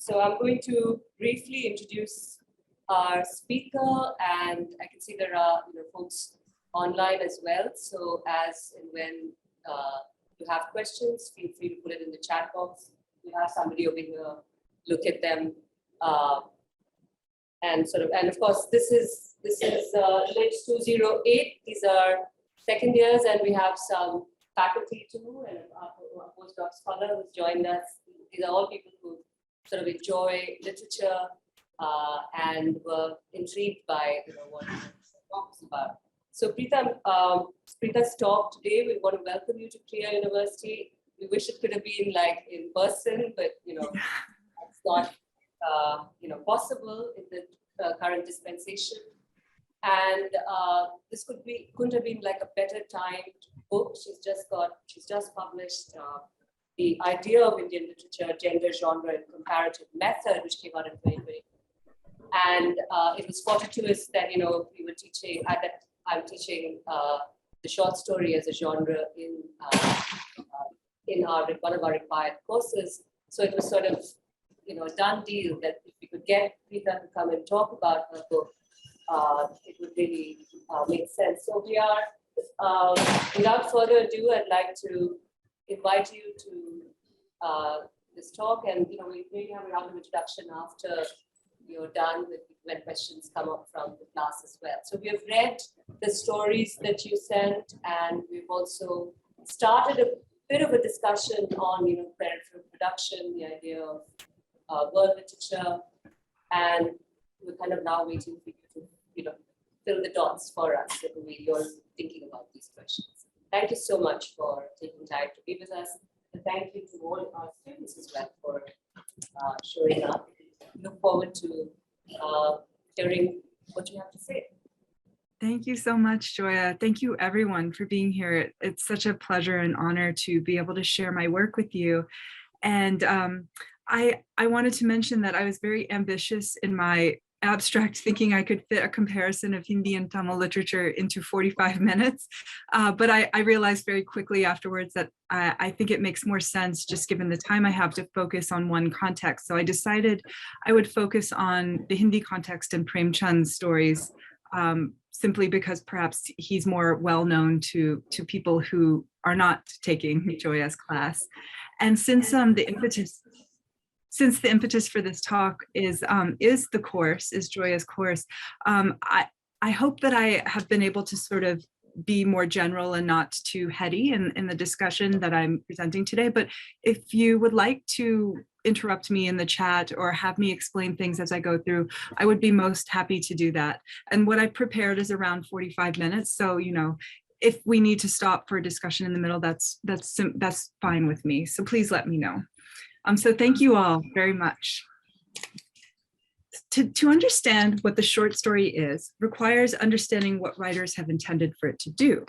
So I'm going to briefly introduce our speaker, and I can see there are folks online as well. So as and when you have questions, feel free to put it in the chat box. We have somebody over here look at them, and of course this is Lit 208. These are second years, and we have some faculty too, and our postdoc scholar who's joined us. These are all people who sort of enjoy literature and were intrigued by what it talks about. So Preetha's talk today, we want to welcome you to Krea University. We wish it could have been like in person, but it's not possible in the current dispensation. And this couldn't have been like a better timed book. She's just published The Idea of Indian Literature, Gender, Genre, and Comparative Method, which came out in 2020. And it was fortuitous that we were teaching I'm teaching the short story as a genre in one of our required courses. So it was sort of a done deal that if we could get Preetha to come and talk about her book, it would really make sense. So we are, without further ado, I'd like to invite you to this talk, and we maybe have a round of introduction after you're done with when questions come up from the class as well. So we have read the stories that you sent, and we've also started a bit of a discussion on comparative production, the idea of world literature, and we're kind of now waiting for you to fill the dots for us in the way you're thinking about these questions. Thank you so much for taking time to be with us, and thank you to all our students as well for showing up. Look forward to hearing what you have to say. Thank you so much, Joya. Thank you everyone for being here. It's such a pleasure and honor to be able to share my work with you. And I wanted to mention that I was very ambitious in my abstract, thinking I could fit a comparison of Hindi and Tamil literature into 45 minutes. But I realized very quickly afterwards that I think it makes more sense, just given the time I have, to focus on one context. So I decided I would focus on the Hindi context and Prem Chand's stories, simply because perhaps he's more well known to people who are not taking Joya's class. And since the impetus for this talk is Joya's course, I hope that I have been able to sort of be more general and not too heady in the discussion that I'm presenting today. But if you would like to interrupt me in the chat or have me explain things as I go through, I would be most happy to do that. And what I prepared is around 45 minutes. So, if we need to stop for a discussion in the middle, that's fine with me. So please let me know. So thank you all very much. To understand what the short story is requires understanding what writers have intended for it to do.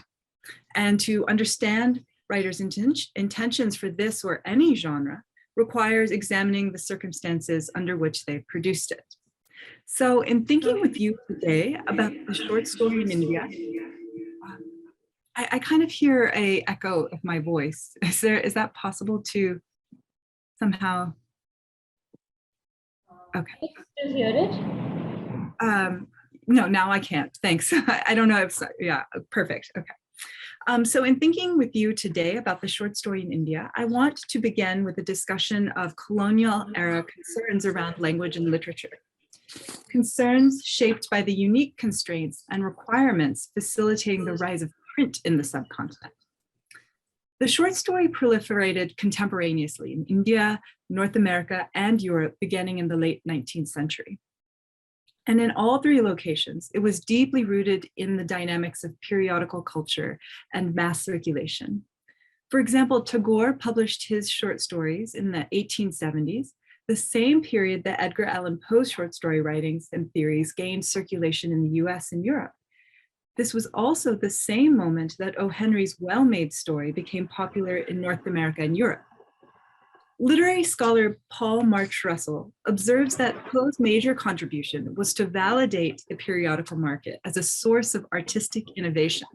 And to understand writers' intentions for this or any genre requires examining the circumstances under which they produced it. So in thinking with you today about the short story in India, I kind of hear an echo of my voice. Is that possible to somehow? Okay. Can you still hear it? No, now I can't. Thanks. I don't know if, yeah, perfect. Okay. So in thinking with you today about the short story in India, I want to begin with a discussion of colonial era concerns around language and literature. Concerns shaped by the unique constraints and requirements facilitating the rise of print in the subcontinent. The short story proliferated contemporaneously in India, North America, and Europe beginning in the late 19th century. And in all three locations, it was deeply rooted in the dynamics of periodical culture and mass circulation. For example, Tagore published his short stories in the 1870s, the same period that Edgar Allan Poe's short story writings and theories gained circulation in the US and Europe. This was also the same moment that O. Henry's well-made story became popular in North America and Europe. Literary scholar Paul March Russell observes that Poe's major contribution was to validate the periodical market as a source of artistic innovation.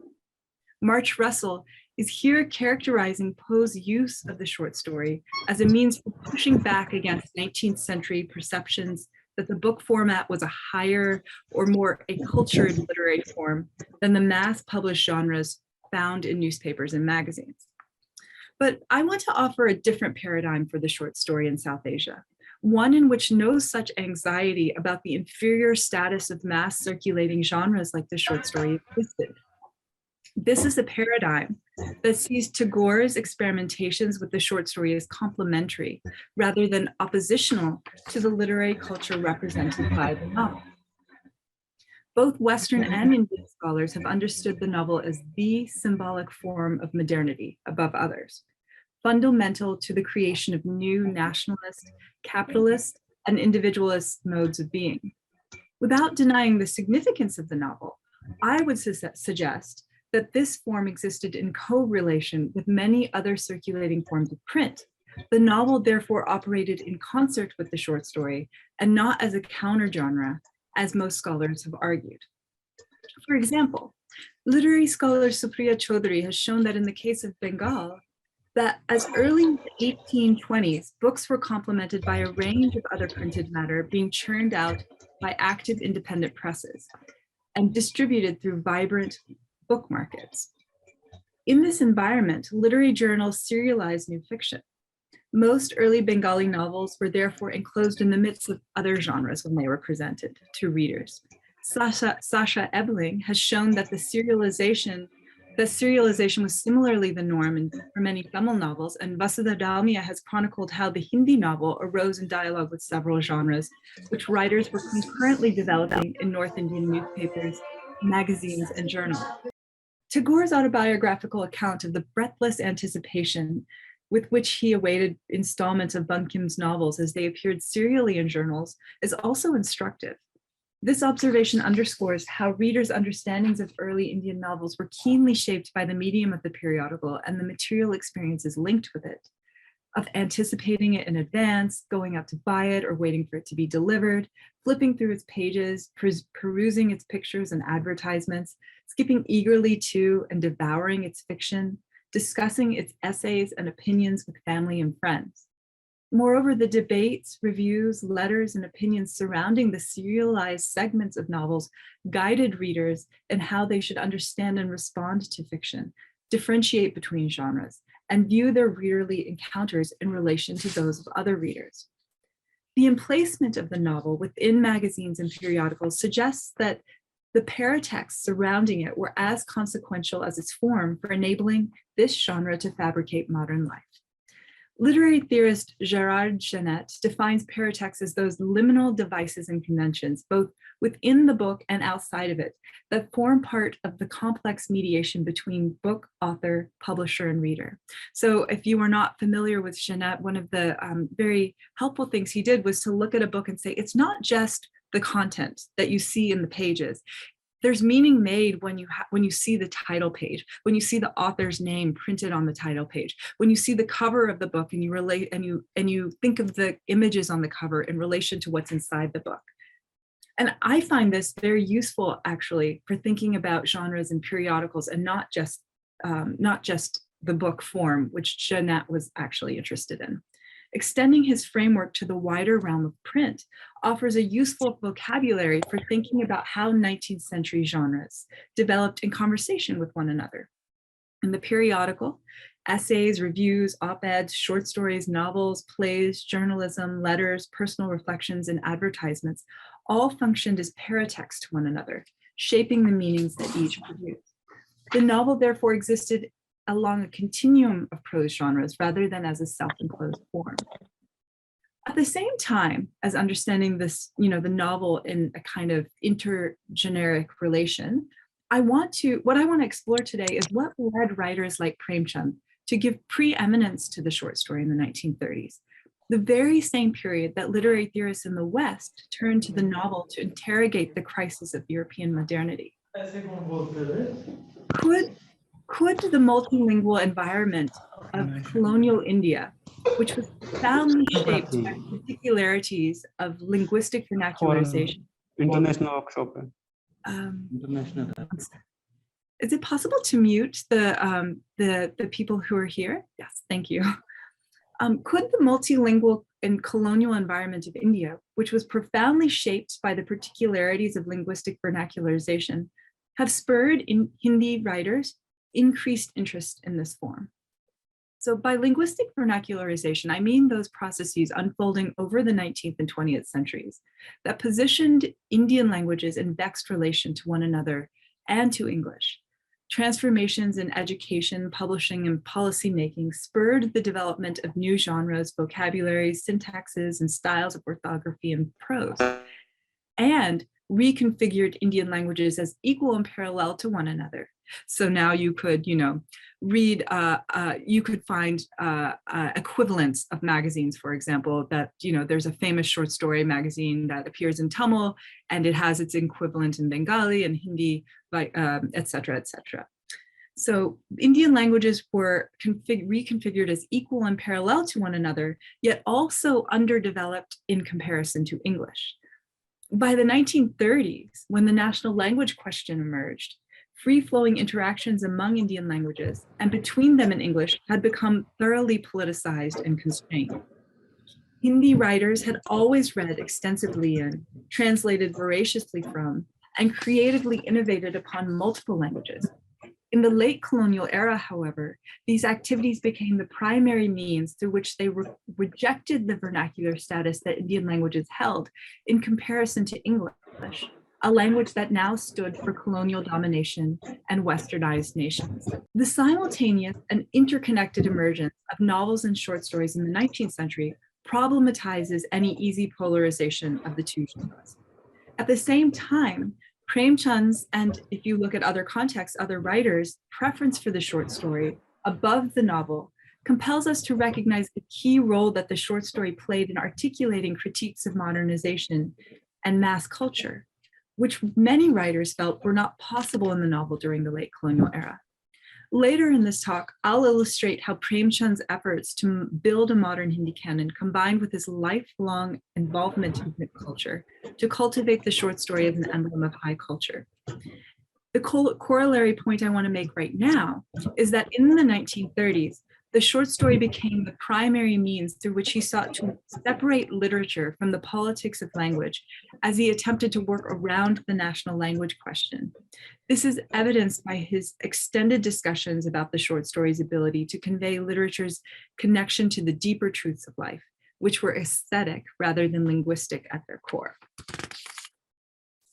March Russell is here characterizing Poe's use of the short story as a means for pushing back against 19th century perceptions that the book format was a higher or more acculturated literary form than the mass published genres found in newspapers and magazines. But I want to offer a different paradigm for the short story in South Asia, one in which no such anxiety about the inferior status of mass circulating genres like the short story existed. This is a paradigm that sees Tagore's experimentations with the short story as complementary rather than oppositional to the literary culture represented by the novel. Both Western and Indian scholars have understood the novel as the symbolic form of modernity above others, fundamental to the creation of new nationalist, capitalist, and individualist modes of being. Without denying the significance of the novel, I would suggest that this form existed in co-relation with many other circulating forms of print. The novel therefore operated in concert with the short story and not as a counter-genre, as most scholars have argued. For example, literary scholar Supriya Chaudhary has shown that in the case of Bengal, that as early as the 1820s, books were complemented by a range of other printed matter being churned out by active independent presses and distributed through vibrant book markets. In this environment, literary journals serialized new fiction. Most early Bengali novels were therefore enclosed in the midst of other genres when they were presented to readers. Sasha Ebeling has shown that the serialization was similarly the norm for many Tamil novels, and Vasudha Dalmia has chronicled how the Hindi novel arose in dialogue with several genres, which writers were concurrently developing in North Indian newspapers, magazines, and journals. Tagore's autobiographical account of the breathless anticipation with which he awaited installments of Bankim's novels as they appeared serially in journals is also instructive. This observation underscores how readers' understandings of early Indian novels were keenly shaped by the medium of the periodical and the material experiences linked with it, of anticipating it in advance, going out to buy it or waiting for it to be delivered, flipping through its pages, perusing its pictures and advertisements, skipping eagerly to and devouring its fiction, discussing its essays and opinions with family and friends. Moreover, the debates, reviews, letters, and opinions surrounding the serialized segments of novels guided readers in how they should understand and respond to fiction, differentiate between genres, and view their readerly encounters in relation to those of other readers. The emplacement of the novel within magazines and periodicals suggests that the paratexts surrounding it were as consequential as its form for enabling this genre to fabricate modern life. Literary theorist Gerard Genet defines paratexts as those liminal devices and conventions, both within the book and outside of it, that form part of the complex mediation between book, author, publisher, and reader. So if you are not familiar with Genet, one of the very helpful things he did was to look at a book and say, it's not just the content that you see in the pages. There's meaning made when you see the title page, when you see the author's name printed on the title page, when you see the cover of the book and you think of the images on the cover in relation to what's inside the book. And I find this very useful actually for thinking about genres and periodicals and not just the book form, which Genet was actually interested in. Extending his framework to the wider realm of print offers a useful vocabulary for thinking about how 19th century genres developed in conversation with one another. In the periodical, essays, reviews, op-eds, short stories, novels, plays, journalism, letters, personal reflections, and advertisements all functioned as paratext to one another, shaping the meanings that each produced. The novel therefore existed along a continuum of prose genres rather than as a self-enclosed form. At the same time as understanding this, the novel in a kind of intergeneric relation, what I want to explore today is what led writers like Premchand to give preeminence to the short story in the 1930s, the very same period that literary theorists in the West turned to the novel to interrogate the crisis of European modernity. Could the multilingual environment of colonial India, which was profoundly shaped by particularities of linguistic vernacularization. International workshop. International. Is it possible to mute the people who are here? Yes, thank you. Could the multilingual and colonial environment of India, which was profoundly shaped by the particularities of linguistic vernacularization, have spurred in Hindi writers increased interest in this form? So by linguistic vernacularization, I mean those processes unfolding over the 19th and 20th centuries that positioned Indian languages in vexed relation to one another and to English. Transformations in education, publishing, and policymaking spurred the development of new genres, vocabularies, syntaxes, and styles of orthography and prose, and reconfigured Indian languages as equal and parallel to one another. So now you could, read, you could find equivalents of magazines, for example, that, there's a famous short story magazine that appears in Tamil and it has its equivalent in Bengali and Hindi, et cetera, et cetera. So Indian languages were reconfigured as equal and parallel to one another, yet also underdeveloped in comparison to English. By the 1930s, when the national language question emerged, free-flowing interactions among Indian languages and between them in English had become thoroughly politicized and constrained. Hindi writers had always read extensively in, translated voraciously from, and creatively innovated upon multiple languages. In the late colonial era, however, these activities became the primary means through which they rejected the vernacular status that Indian languages held in comparison to English, a language that now stood for colonial domination and westernized nations. The simultaneous and interconnected emergence of novels and short stories in the 19th century problematizes any easy polarization of the two genres. At the same time, Premchand's, and if you look at other contexts, other writers' preference for the short story above the novel compels us to recognize the key role that the short story played in articulating critiques of modernization and mass culture, which many writers felt were not possible in the novel during the late colonial era. Later in this talk, I'll illustrate how Premchand's efforts to build a modern Hindi canon combined with his lifelong involvement in hip culture to cultivate the short story as an emblem of high culture. The corollary point I want to make right now is that in the 1930s, the short story became the primary means through which he sought to separate literature from the politics of language as he attempted to work around the national language question. This is evidenced by his extended discussions about the short story's ability to convey literature's connection to the deeper truths of life, which were aesthetic rather than linguistic at their core.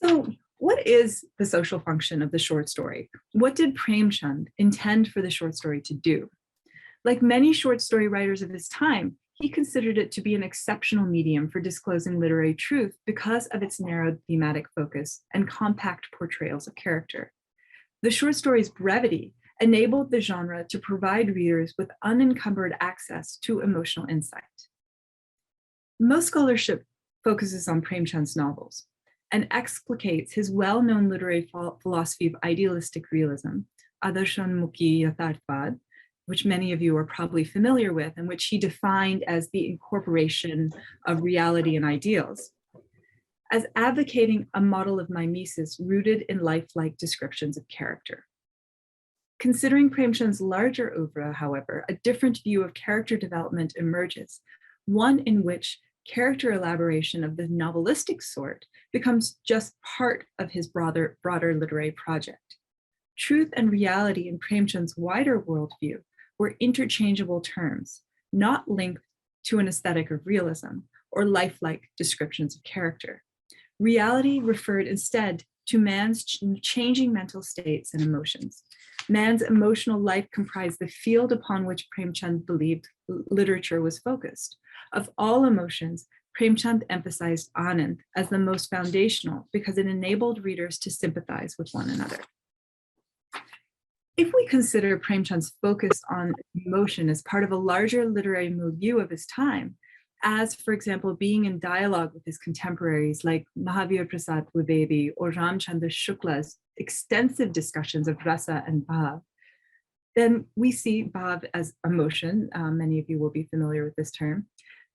So, what is the social function of the short story? What did Premchand intend for the short story to do? Like many short story writers of his time, he considered it to be an exceptional medium for disclosing literary truth because of its narrowed thematic focus and compact portrayals of character. The short story's brevity enabled the genre to provide readers with unencumbered access to emotional insight. Most scholarship focuses on Premchand's novels and explicates his well-known literary philosophy of idealistic realism, Adarshanmukhi Yatharthvad, which many of you are probably familiar with, and which he defined as the incorporation of reality and ideals, as advocating a model of mimesis rooted in lifelike descriptions of character. Considering Premchand's larger oeuvre, however, a different view of character development emerges, one in which character elaboration of the novelistic sort becomes just part of his broader literary project. Truth and reality in Premchand's wider worldview were interchangeable terms, not linked to an aesthetic of realism or lifelike descriptions of character. Reality referred instead to man's changing mental states and emotions. Man's emotional life comprised the field upon which Premchand believed literature was focused. Of all emotions, Premchand emphasized Anand as the most foundational because it enabled readers to sympathize with one another. If we consider Premchand's focus on emotion as part of a larger literary milieu of his time, as, for example, being in dialogue with his contemporaries like Mahavir Prasad Dwivedi or Ramchandra Shukla's extensive discussions of rasa and bhav, then we see bhav as emotion. Many of you will be familiar with this term.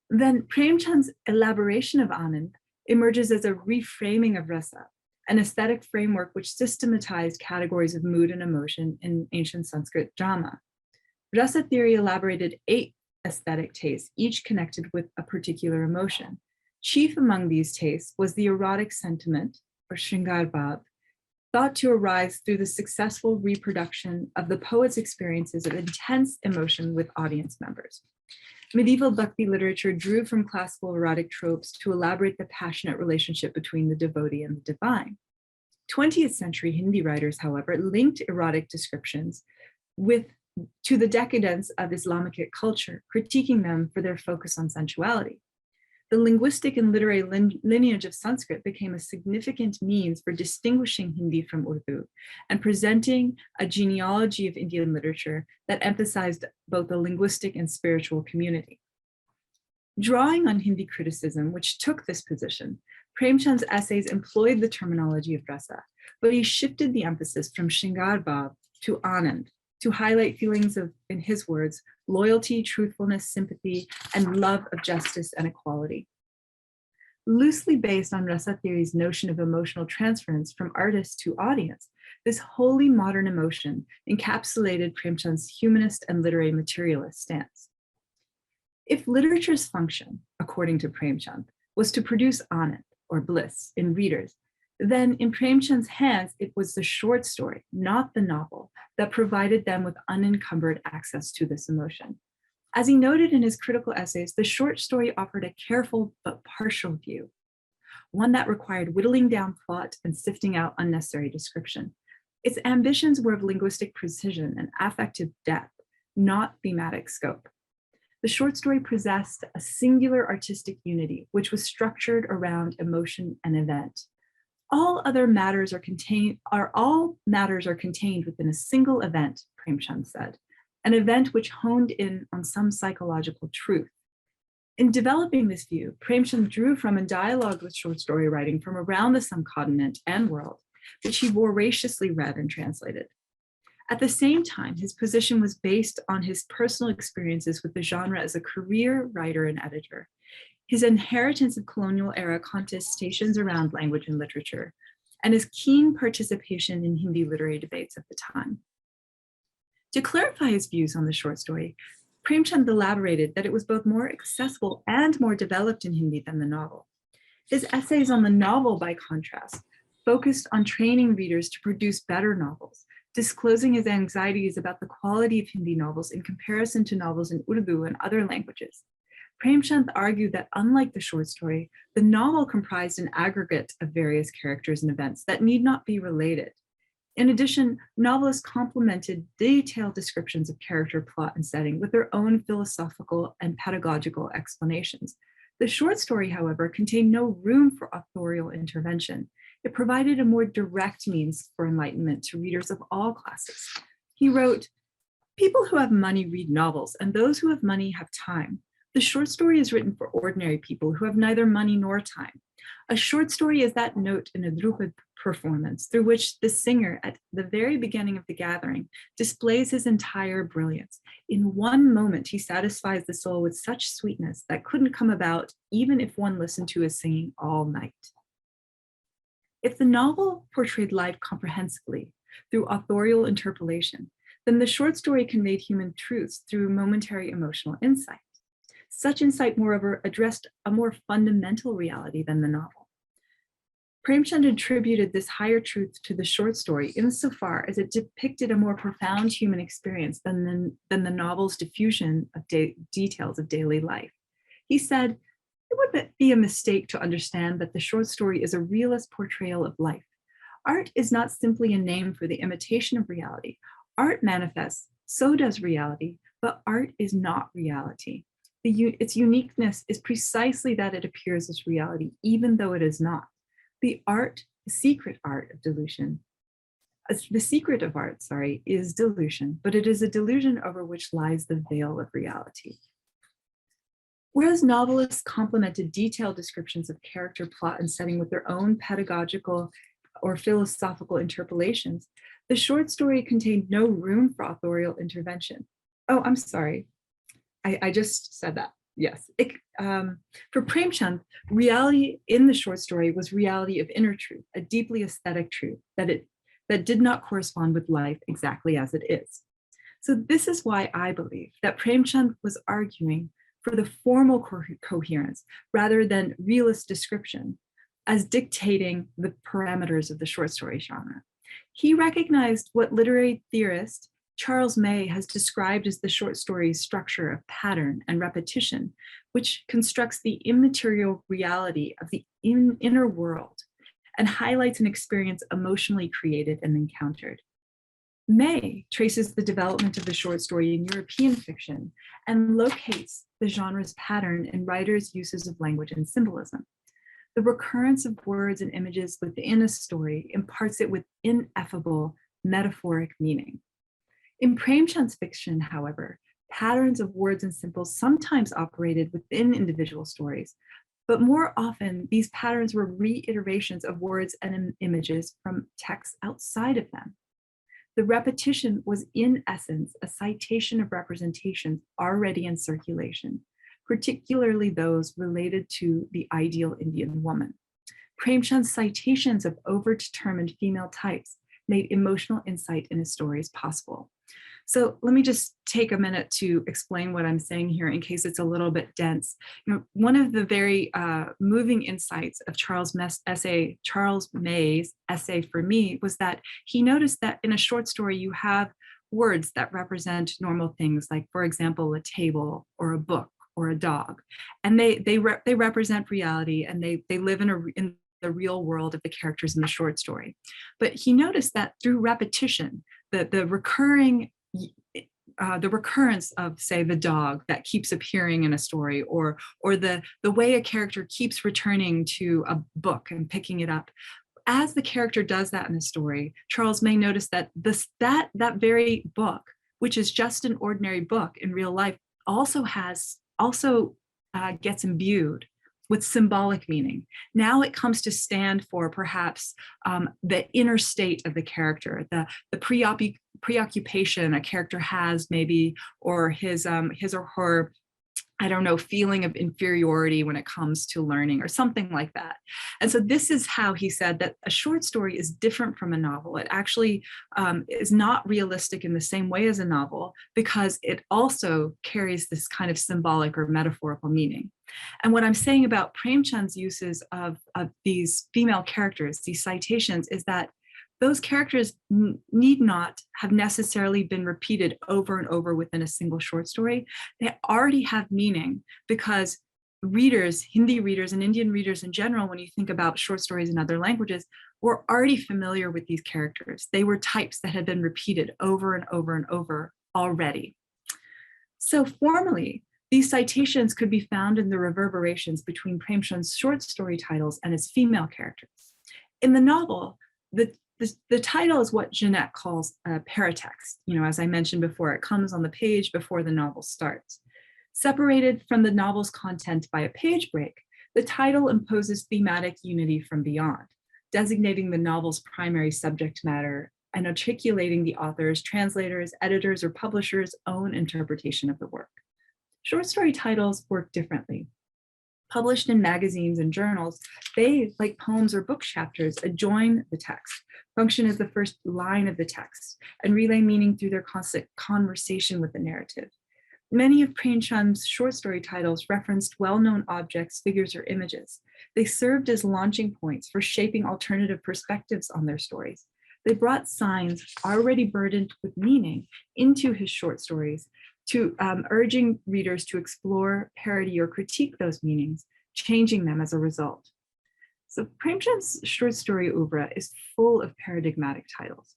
Then Premchand's elaboration of Anand emerges as a reframing of rasa, an aesthetic framework which systematized categories of mood and emotion in ancient Sanskrit drama. Rasa theory elaborated 8 aesthetic tastes, each connected with a particular emotion. Chief among these tastes was the erotic sentiment, or Shringar Bhav, thought to arise through the successful reproduction of the poet's experiences of intense emotion with audience members. Medieval Bhakti literature drew from classical erotic tropes to elaborate the passionate relationship between the devotee and the divine. 20th century Hindi writers, however, linked erotic descriptions to the decadence of Islamic culture, critiquing them for their focus on sensuality. The linguistic and literary lineage of Sanskrit became a significant means for distinguishing Hindi from Urdu and presenting a genealogy of Indian literature that emphasized both the linguistic and spiritual community. Drawing on Hindi criticism, which took this position, Premchand's essays employed the terminology of rasa, but he shifted the emphasis from Shringar Bhav to Anand, to highlight feelings of, in his words, loyalty, truthfulness, sympathy, and love of justice and equality. Loosely based on rasa theory's notion of emotional transference from artist to audience, this wholly modern emotion encapsulated Premchand's humanist and literary materialist stance. If literature's function, according to Premchand, was to produce anand, or bliss, in readers, then in Premchand's hands, it was the short story, not the novel, that provided them with unencumbered access to this emotion. As he noted in his critical essays, the short story offered a careful but partial view, one that required whittling down plot and sifting out unnecessary description. Its ambitions were of linguistic precision and affective depth, not thematic scope. The short story possessed a singular artistic unity, which was structured around emotion and event. All matters are contained within a single event, Premchand said, an event which honed in on some psychological truth. In developing this view, Premchand drew from and dialogued with short story writing from around the subcontinent and world, which he voraciously read and translated. At the same time, his position was based on his personal experiences with the genre as a career writer and editor, his inheritance of colonial-era contestations around language and literature, and his keen participation in Hindi literary debates of the time. To clarify his views on the short story, Premchand elaborated that it was both more accessible and more developed in Hindi than the novel. His essays on the novel, by contrast, focused on training readers to produce better novels, disclosing his anxieties about the quality of Hindi novels in comparison to novels in Urdu and other languages. Premchand argued that unlike the short story, the novel comprised an aggregate of various characters and events that need not be related. In addition, novelists complemented detailed descriptions of character, plot, and setting with their own philosophical and pedagogical explanations. The short story, however, contained no room for authorial intervention. It provided a more direct means for enlightenment to readers of all classes. He wrote, "People who have money read novels, and those who have money have time. The short story is written for ordinary people who have neither money nor time. A short story is that note in a Drupad performance through which the singer at the very beginning of the gathering displays his entire brilliance. In one moment, he satisfies the soul with such sweetness that couldn't come about even if one listened to his singing all night." If the novel portrayed life comprehensively through authorial interpolation, then the short story conveyed human truths through momentary emotional insight. Such insight, moreover, addressed a more fundamental reality than the novel. Premchand attributed this higher truth to the short story insofar as it depicted a more profound human experience than the novel's diffusion of details of daily life. He said, "It would be a mistake to understand that the short story is a realist portrayal of life. Art is not simply a name for the imitation of reality. Art manifests, so does reality, but art is not reality. Its uniqueness is precisely that it appears as reality, even though it is not. The secret of art, is delusion, but it is a delusion over which lies the veil of reality." Whereas novelists complemented detailed descriptions of character, plot, and setting with their own pedagogical or philosophical interpolations, the short story contained no room for authorial intervention. Oh, I'm sorry. I just said that. Yes. For Premchand, reality in the short story was reality of inner truth, a deeply aesthetic truth that did not correspond with life exactly as it is. So this is why I believe that Premchand was arguing for the formal coherence rather than realist description as dictating the parameters of the short story genre. He recognized what literary theorist Charles May has described as the short story's structure of pattern and repetition, which constructs the immaterial reality of the inner world and highlights an experience emotionally created and encountered. May traces the development of the short story in European fiction and locates the genre's pattern in writers' uses of language and symbolism. The recurrence of words and images within a story imparts it with ineffable metaphoric meaning. In Premchand's fiction, however, patterns of words and symbols sometimes operated within individual stories, but more often these patterns were reiterations of words and images from texts outside of them. The repetition was in essence a citation of representations already in circulation, particularly those related to the ideal Indian woman. Premchand's citations of overdetermined female types made emotional insight in his stories possible. So let me just take a minute to explain what I'm saying here in case it's a little bit dense. One of the very moving insights of Charles May's essay for me was that he noticed that in a short story, you have words that represent normal things, like, for example, a table or a book or a dog. And they represent reality, and they live in the real world of the characters in the short story. But he noticed that through repetition, the recurrence of, say, the dog that keeps appearing in a story, or the way a character keeps returning to a book and picking it up. As the character does that in the story, Charles May noticed that that very book, which is just an ordinary book in real life, also gets imbued with symbolic meaning. Now it comes to stand for perhaps the inner state of the character, the preoccupation a character has maybe, or his or her, I don't know, feeling of inferiority when it comes to learning or something like that. And so this is how he said that a short story is different from a novel. It actually is not realistic in the same way as a novel because it also carries this kind of symbolic or metaphorical meaning. And what I'm saying about Premchand's uses of these female characters, these citations, is that those characters need not have necessarily been repeated over and over within a single short story. They already have meaning because readers, Hindi readers and Indian readers in general, when you think about short stories in other languages, were already familiar with these characters. They were types that had been repeated over and over and over already. So formally, these citations could be found in the reverberations between Premchand's short story titles and his female characters. In the novel, the title is what Jeanette calls a paratext. As I mentioned before, it comes on the page before the novel starts. Separated from the novel's content by a page break, the title imposes thematic unity from beyond, designating the novel's primary subject matter and articulating the author's, translators, editors, or publishers' own interpretation of the work. Short story titles work differently. Published in magazines and journals, they, like poems or book chapters, adjoin the text, function as the first line of the text, and relay meaning through their constant conversation with the narrative. Many of Premchand's short story titles referenced well-known objects, figures, or images. They served as launching points for shaping alternative perspectives on their stories. They brought signs already burdened with meaning into his short stories, to urging readers to explore, parody, or critique those meanings, changing them as a result. So Premchand's short story oeuvre is full of paradigmatic titles.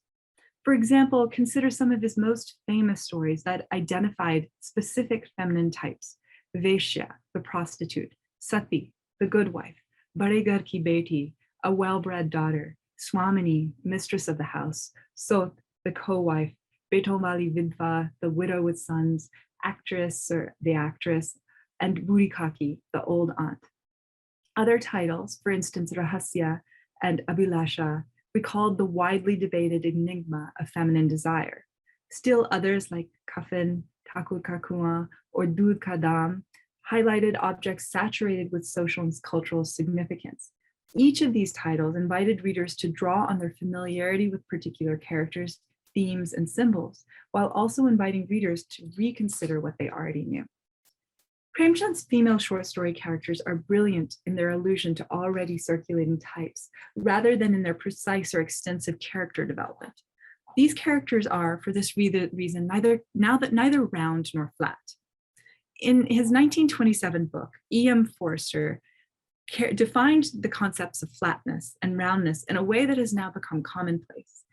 For example, consider some of his most famous stories that identified specific feminine types: Vaishya, the prostitute; Sati, the good wife; Bade Ghar Ki Beti, a well-bred daughter; Swamini, mistress of the house; Sot, the co-wife; Betomali Vidva, the widow with sons; actress, or the actress; and Burikaki, the old aunt. Other titles, for instance, Rahasya and Abhilasha, recalled the widely debated enigma of feminine desire. Still others, like Kafin, Thakur Ka Kuan, or Doodh Ka Dam, highlighted objects saturated with social and cultural significance. Each of these titles invited readers to draw on their familiarity with particular characters, themes, and symbols, while also inviting readers to reconsider what they already knew. Premchand's female short story characters are brilliant in their allusion to already circulating types, rather than in their precise or extensive character development. These characters are, for this reason, neither round nor flat. In his 1927 book, E.M. Forster defined the concepts of flatness and roundness in a way that has now become commonplace.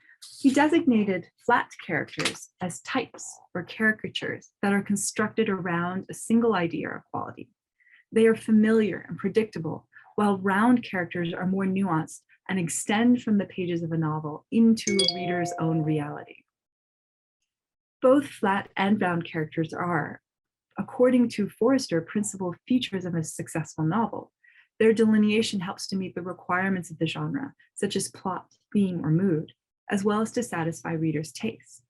He designated flat characters as types or caricatures that are constructed around a single idea or quality. They are familiar and predictable, while round characters are more nuanced and extend from the pages of a novel into a reader's own reality. Both flat and round characters are, according to Forster, principal features of a successful novel. Their delineation helps to meet the requirements of the genre, such as plot, theme, or mood, as well as to satisfy readers' tastes.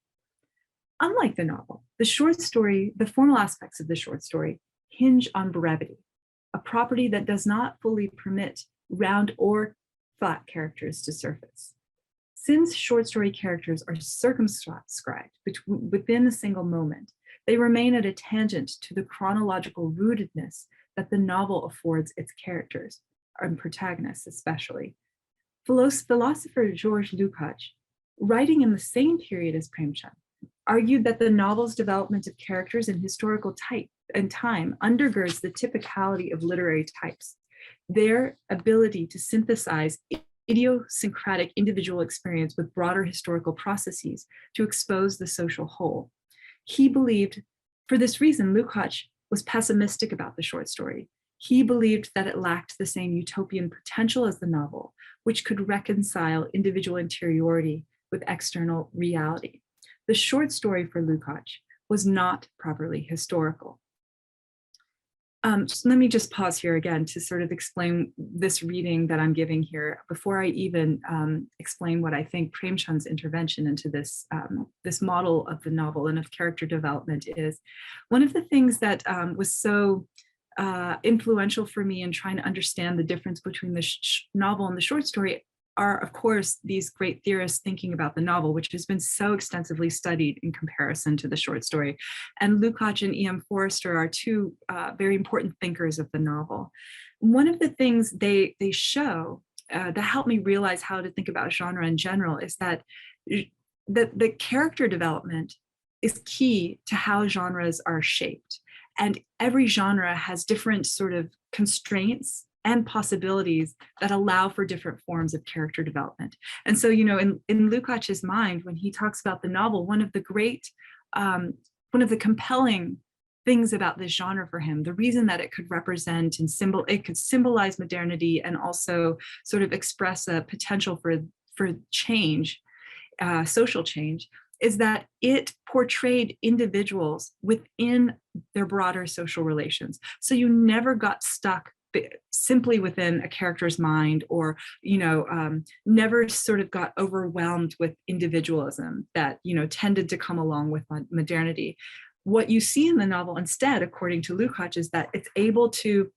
Unlike the novel, the formal aspects of the short story hinge on brevity, a property that does not fully permit round or flat characters to surface. Since short story characters are circumscribed within a single moment, they remain at a tangent to the chronological rootedness that the novel affords its characters, and protagonists especially. Philosopher George Lukács, writing in the same period as Premchand, argued that the novel's development of characters in historical type and time undergirds the typicality of literary types, their ability to synthesize idiosyncratic individual experience with broader historical processes to expose the social whole. He believed, for this reason, Lukács was pessimistic about the short story. He believed that it lacked the same utopian potential as the novel, which could reconcile individual interiority with external reality. The short story for Lukács was not properly historical. So let me just pause here again to sort of explain this reading that I'm giving here before I even explain what I think Premchand's intervention into this, this model of the novel and of character development is. One of the things that was so influential for me in trying to understand the difference between the novel and the short story are, of course, these great theorists thinking about the novel, which has been so extensively studied in comparison to the short story. And Lukács and E.M. Forster are two very important thinkers of the novel. One of the things they show that helped me realize how to think about genre in general is that the character development is key to how genres are shaped. And every genre has different sort of constraints and possibilities that allow for different forms of character development. And so, you know, in Lukács's mind, when he talks about the novel, one of the compelling things about this genre for him, the reason that it could represent and it could symbolize modernity and also sort of express a potential for change, social change, is that it portrayed individuals within their broader social relations. So you never got stuck simply within a character's mind, or, you know, never sort of got overwhelmed with individualism that, you know, tended to come along with modernity. What you see in the novel instead, according to Lukács, is that it's able to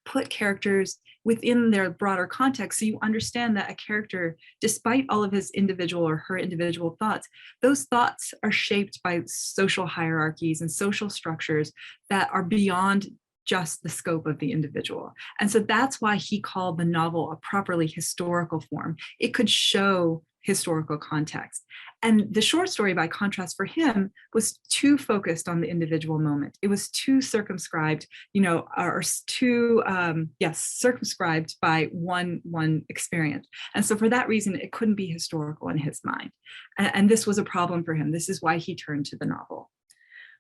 put characters within their broader context. So you understand that a character, despite all of his individual or her individual thoughts, those thoughts are shaped by social hierarchies and social structures that are beyond just the scope of the individual. And so that's why he called the novel a properly historical form. It could show historical context. And the short story, by contrast, for him was too focused on the individual moment. It was too circumscribed, you know, or too, circumscribed by one experience. And so for that reason, it couldn't be historical in his mind. And this was a problem for him. This is why he turned to the novel.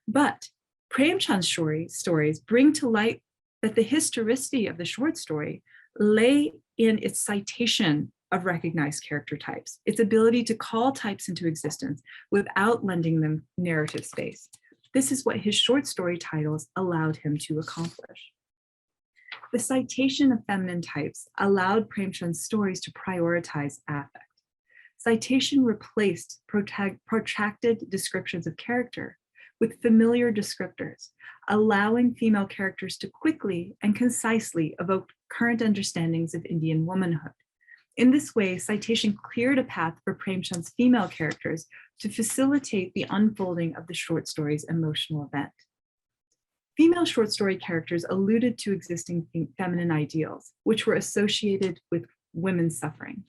But Premchand's stories bring to light that the historicity of the short story lay in its citation of recognized character types, its ability to call types into existence without lending them narrative space. This is what his short story titles allowed him to accomplish. The citation of feminine types allowed Premchand's stories to prioritize affect. Citation replaced protracted descriptions of character with familiar descriptors, allowing female characters to quickly and concisely evoke current understandings of Indian womanhood. In this way, citation cleared a path for Premchand's female characters to facilitate the unfolding of the short story's emotional event. Female short story characters alluded to existing feminine ideals, which were associated with women's suffering.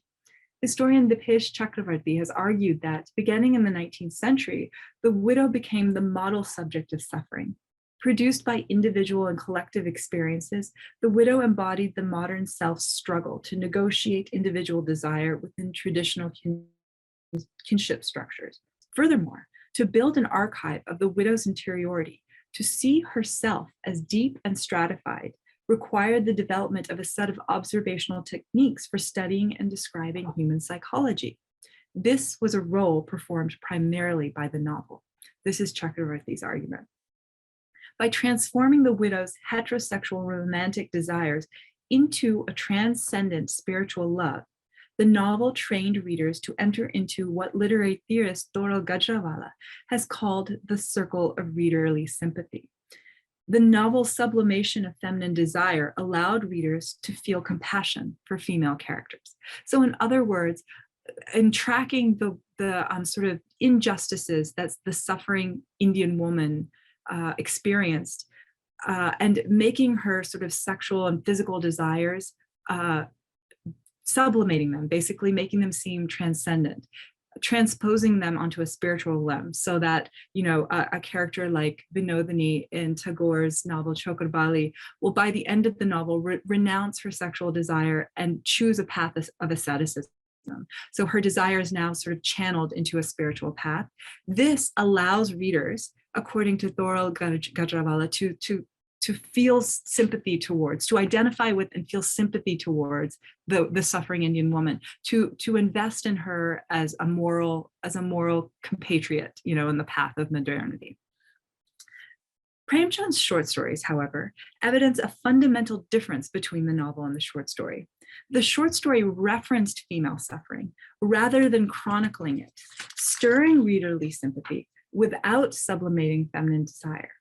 Historian Dipesh Chakravarti has argued that, beginning in the 19th century, the widow became the model subject of suffering. Produced by individual and collective experiences, the widow embodied the modern self's struggle to negotiate individual desire within traditional kinship structures. Furthermore, to build an archive of the widow's interiority, to see herself as deep and stratified, required the development of a set of observational techniques for studying and describing human psychology. This was a role performed primarily by the novel. This is Chakravarti's argument. By transforming the widow's heterosexual romantic desires into a transcendent spiritual love, the novel trained readers to enter into what literary theorist Toril Gajrawala has called the circle of readerly sympathy. The novel's sublimation of feminine desire allowed readers to feel compassion for female characters. So in other words, in tracking the sort of injustices that the suffering Indian woman experienced, and making her sort of sexual and physical desires, sublimating them, basically making them seem transcendent, transposing them onto a spiritual realm, so that, you know, a character like Vinodini in Tagore's novel Chokarbali will, by the end of the novel, renounce her sexual desire and choose a path of asceticism. So her desire is now sort of channeled into a spiritual path. This allows readers, according to Toril Gajrawala, to feel sympathy towards, to identify with and feel sympathy towards the suffering Indian woman, to invest in her as a moral compatriot, you know, in the path of modernity. Premchand's short stories, however, evidence a fundamental difference between the novel and the short story. The short story referenced female suffering rather than chronicling it, stirring readerly sympathy without sublimating feminine desire.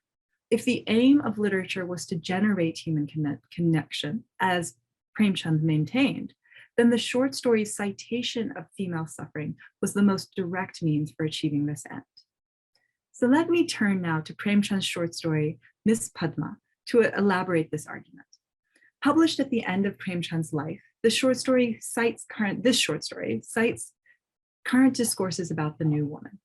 If the aim of literature was to generate human connection, as Premchand maintained, then the short story's citation of female suffering was the most direct means for achieving this end. So let me turn now to Premchand's short story, Miss Padma, to elaborate this argument. Published at the end of Premchand's life, this short story cites current discourses about the new woman.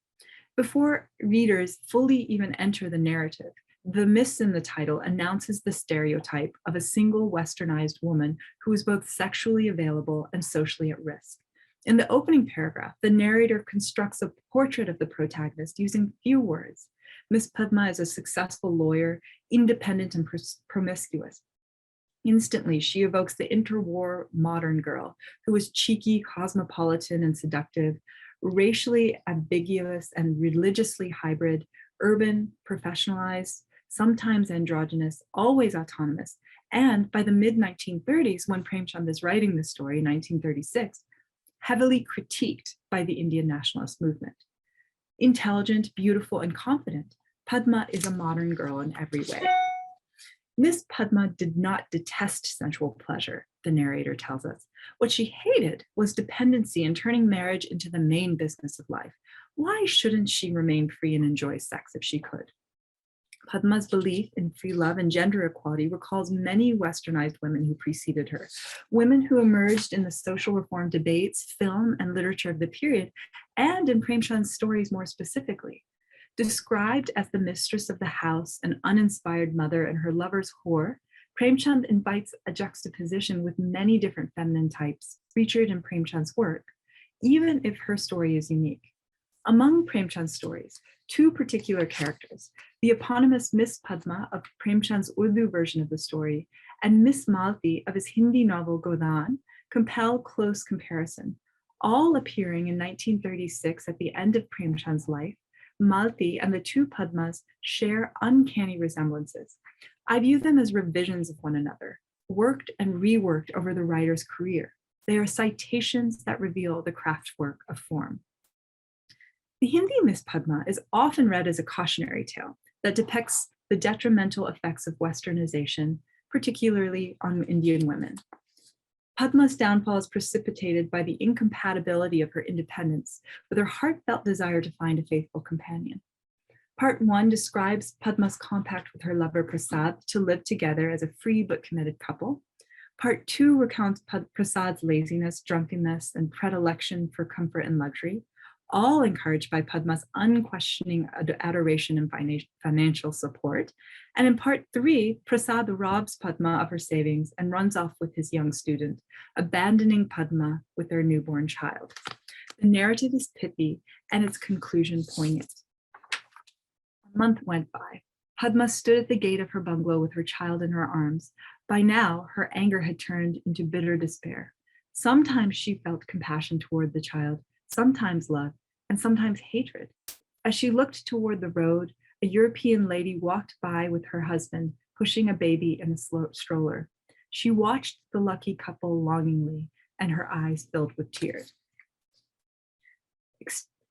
Before readers fully even enter the narrative, the Miss in the title announces the stereotype of a single westernized woman who is both sexually available and socially at risk. In the opening paragraph, the narrator constructs a portrait of the protagonist using few words. Miss Padma is a successful lawyer, independent and promiscuous. Instantly, she evokes the interwar modern girl who is cheeky, cosmopolitan, and seductive, racially ambiguous and religiously hybrid, urban, professionalized, sometimes androgynous, always autonomous, and by the mid-1930s, when Premchand is writing this story, 1936, heavily critiqued by the Indian nationalist movement. Intelligent, beautiful, and confident, Padma is a modern girl in every way. Miss Padma did not detest sensual pleasure, the narrator tells us. What she hated was dependency and turning marriage into the main business of life. Why shouldn't she remain free and enjoy sex if she could? Padma's belief in free love and gender equality recalls many westernized women who preceded her, women who emerged in the social reform debates, film, and literature of the period, and in Premchand's stories more specifically. Described as the mistress of the house, an uninspired mother, and her lover's whore, Premchand invites a juxtaposition with many different feminine types featured in Premchand's work, even if her story is unique. Among Premchand's stories, two particular characters, the eponymous Miss Padma of Premchand's Urdu version of the story and Miss Malti of his Hindi novel Godan, compel close comparison. All appearing in 1936 at the end of Premchand's life, Malti and the two Padmas share uncanny resemblances. I view them as revisions of one another, worked and reworked over the writer's career. They are citations that reveal the craftwork of form. The Hindi Miss Padma is often read as a cautionary tale, that depicts the detrimental effects of Westernization, particularly on Indian women. Padma's downfall is precipitated by the incompatibility of her independence with her heartfelt desire to find a faithful companion. Part 1 describes Padma's compact with her lover Prasad to live together as a free but committed couple. Part 2 recounts Prasad's laziness, drunkenness, and predilection for comfort and luxury, all encouraged by Padma's unquestioning adoration and financial support. And in part 3, Prasad robs Padma of her savings and runs off with his young student, abandoning Padma with their newborn child. The narrative is pithy and its conclusion poignant. A month went by. Padma stood at the gate of her bungalow with her child in her arms. By now, her anger had turned into bitter despair. Sometimes she felt compassion toward the child, sometimes love, and sometimes hatred. As she looked toward the road, a European lady walked by with her husband, pushing a baby in a stroller. She watched the lucky couple longingly, and her eyes filled with tears.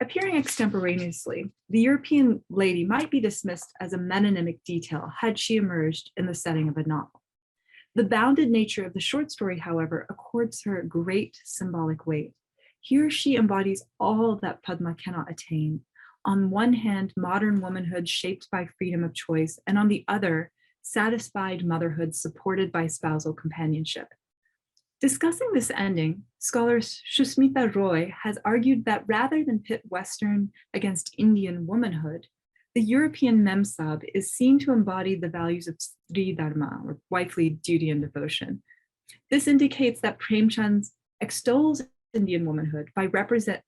Appearing extemporaneously, the European lady might be dismissed as a metonymic detail had she emerged in the setting of a novel. The bounded nature of the short story, however, accords her great symbolic weight. Here she embodies all that Padma cannot attain. On one hand, modern womanhood shaped by freedom of choice, and on the other, satisfied motherhood supported by spousal companionship. Discussing this ending, scholar Shusmita Roy has argued that rather than pit Western against Indian womanhood, the European Memsab is seen to embody the values of Sri Dharma, or wifely duty and devotion. This indicates that Premchand extols Indian womanhood